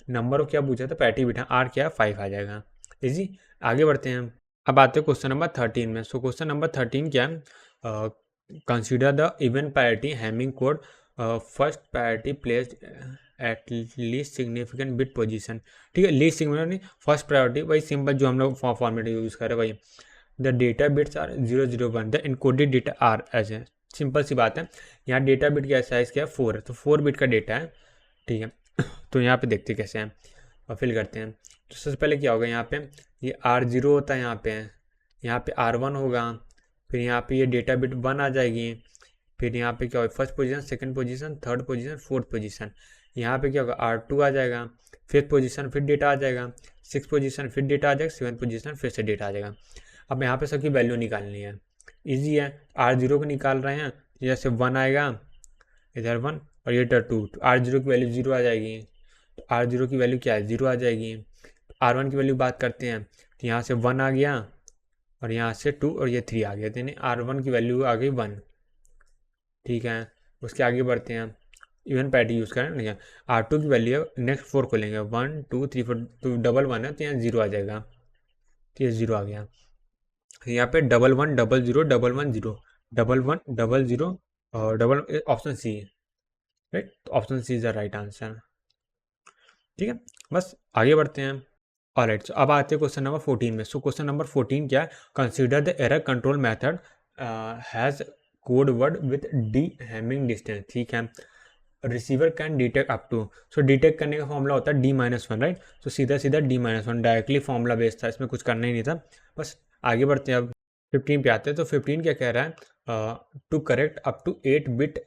नंबर को क्या पूछा था, पैटी बिठा, आर क्या है 5 आ जाएगा। इजी। आगे बढ़ते हैं। अब आते हैं क्वेश्चन नंबर 13 में। सो क्वेश्चन नंबर 13 क्या है, consider the even parity Hamming code first parity placed at least significant bit position. ठीक है, लीस्ट सिग्निफिकेंट फर्स्ट प्रायोरिटी, वही सिंपल जो हम लोग फॉर्मेट यूज कर रहे हैं वही। The data bits are 001, the encoded data are as है। सिंपल सी बात है, यहाँ डेटा बिट का साइज क्या है 4 है, तो 4 बिट का डेटा है। ठीक है, तो यहाँ पे देखते कैसे हैं और फिल करते हैं। तो सबसे पहले क्या होगा, यहाँ पे ये R0 होता है, यहाँ पे R1 होगा, फिर यहाँ पे ये डेटा बिट 1 आ जाएगी, फिर यहाँ पे क्या होगा first position, second position, third position, fourth position. यहाँ पे क्या होगा R2 आ जाएगा, फिफ्थ पोजीशन फिर डेटा आ जाएगा, सिक्स पोजीशन फिर डेटा आ जाएगा, सेवन्थ पोजीशन फिर से डेटा आ जाएगा। अब यहाँ पे सबकी वैल्यू निकालनी है, ईजी है। R0 को निकाल रहे हैं, जैसे 1 आएगा, इधर 1 और ये 2, तो R0 की वैल्यू 0 आ जाएगी, तो R0 की वैल्यू क्या है 0 आ जाएगी। R1 की वैल्यू बात करते हैं, तो यहाँ से 1 आ गया और यहाँ से 2 और ये 3 आ गया, तो यानी R1 की वैल्यू आ गई 1। ठीक है, उसके आगे बढ़ते हैं, इवन पैरिटी यूज़ करें ठीक है। R2 की वैल्यू नेक्स्ट 4 को लेंगे, 1 2 3 4, तो डबल 1 है तो यहाँ 0 आ जाएगा, तो ये 0 आ गया। यहाँ पे 1 1 0 0 1 1 0, 1 1 0 0 और डबल, ऑप्शन सी है राइट, तो option C is the right answer. ठीक है, बस आगे बढ़ते हैं। ऑलराइट, सो अब आते हैं क्वेश्चन नंबर 14 में। सो क्वेश्चन नंबर 14 क्या है, consider the error control method has code word with D Hamming distance. ठीक है, receiver can detect up to, so detect करने का फॉर्मूला होता है D-1 राइट, तो सीधा सीधा D-1 डायरेक्टली फॉर्मूला बेस्ड था, इसमें कुछ करना ही नहीं था। बस आगे बढ़ते हैं, अब 15 पे आते हैं। तो 15 क्या कह रहा है, to correct up to 8 bit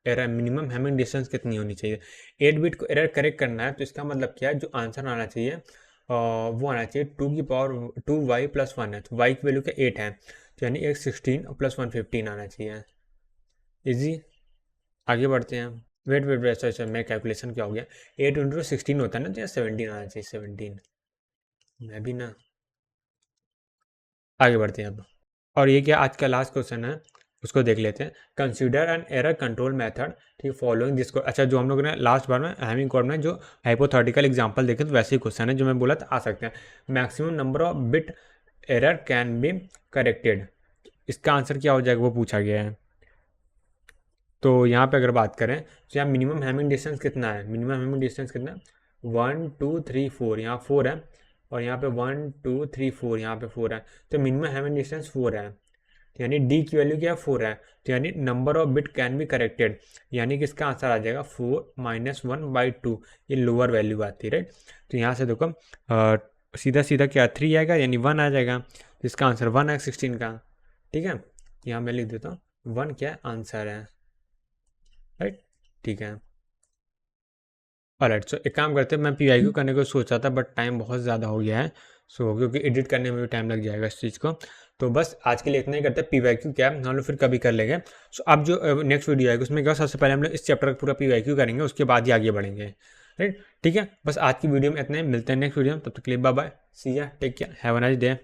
error minimum Hamming distance कितनी होनी चाहिए। 8 बिट को एरर करेक्ट करना है, तो इसका मतलब क्या है, जो आंसर आना चाहिए वो आना चाहिए 2 की पावर 2y + 1 है, तो y की वैल्यू क्या 8 है, तो यानी एक 16 + 1 15 आना चाहिए। इजी। आगे बढ़ते हैं। वेट वेट वेट सर मैं कैलकुलेशन क्या हो गया, 8 × 16 होता है ना, तो यहाँ 17 आना चाहिए, 17 मैं भी ना। आगे बढ़ते हैं अब, और ये क्या आज का लास्ट क्वेश्चन है, उसको देख लेते हैं। Consider an error control method, ठीक फॉलोइंग जिसको, अच्छा जो हम लोग ने लास्ट बार में हैमिंग कोड में जो हाइपोथेटिकल एग्जांपल देखे, तो वैसे ही क्वेश्चन है जो मैं बोला था, आ सकते हैं। Maximum number of bit error can be corrected, इसका आंसर क्या हो जाएगा वो पूछा गया है। तो यहाँ पे अगर बात करें तो यहाँ मिनिमम हैमिंग डिस्टेंस कितना है, मिनिमम हैमिंग डिस्टेंस कितना है 1 2 3 4, यहाँ 4 है, और यहाँ पे 1 2 3 4, यहाँ पे 4 है, तो मिनिमम हैमिंग डिस्टेंस 4 है, तो यानी डी की वैल्यू क्या है 4 है, तो यानी number of bit can be corrected, यानी कि इसका आंसर आ जाएगा 4 - 1/2, ये लोअर वैल्यू आती है राइट। तो यहाँ से देखो सीधा सीधा क्या 3 आएगा, यानी 1 आ जाएगा, तो इसका आंसर 1 है 16 का। ठीक है, यहाँ मैं लिख देता हूँ 1 क्या आंसर है राइट। ठीक है, ऑलराइट, सो एक काम करते हैं, मैं PYQ करने को सोचा था बट टाइम बहुत ज़्यादा हो गया है, सो क्योंकि एडिट करने में भी टाइम लग जाएगा इस चीज़ को, तो बस आज के लिए इतना ही करते हैं। PYQ क्या है हम लोग फिर कभी कर लेंगे। सो अब जो नेक्स्ट वीडियो आएगा उसमें क्या, सबसे पहले हम लोग इस चैप्टर का पूरा PYQ करेंगे, उसके बाद ही आगे बढ़ेंगे राइट। ठीक है, बस आज की वीडियो में इतना ही, मिलते हैं नेक्स्ट वीडियो में, तब तक के लिए bye bye, see ya, take care, have a nice day.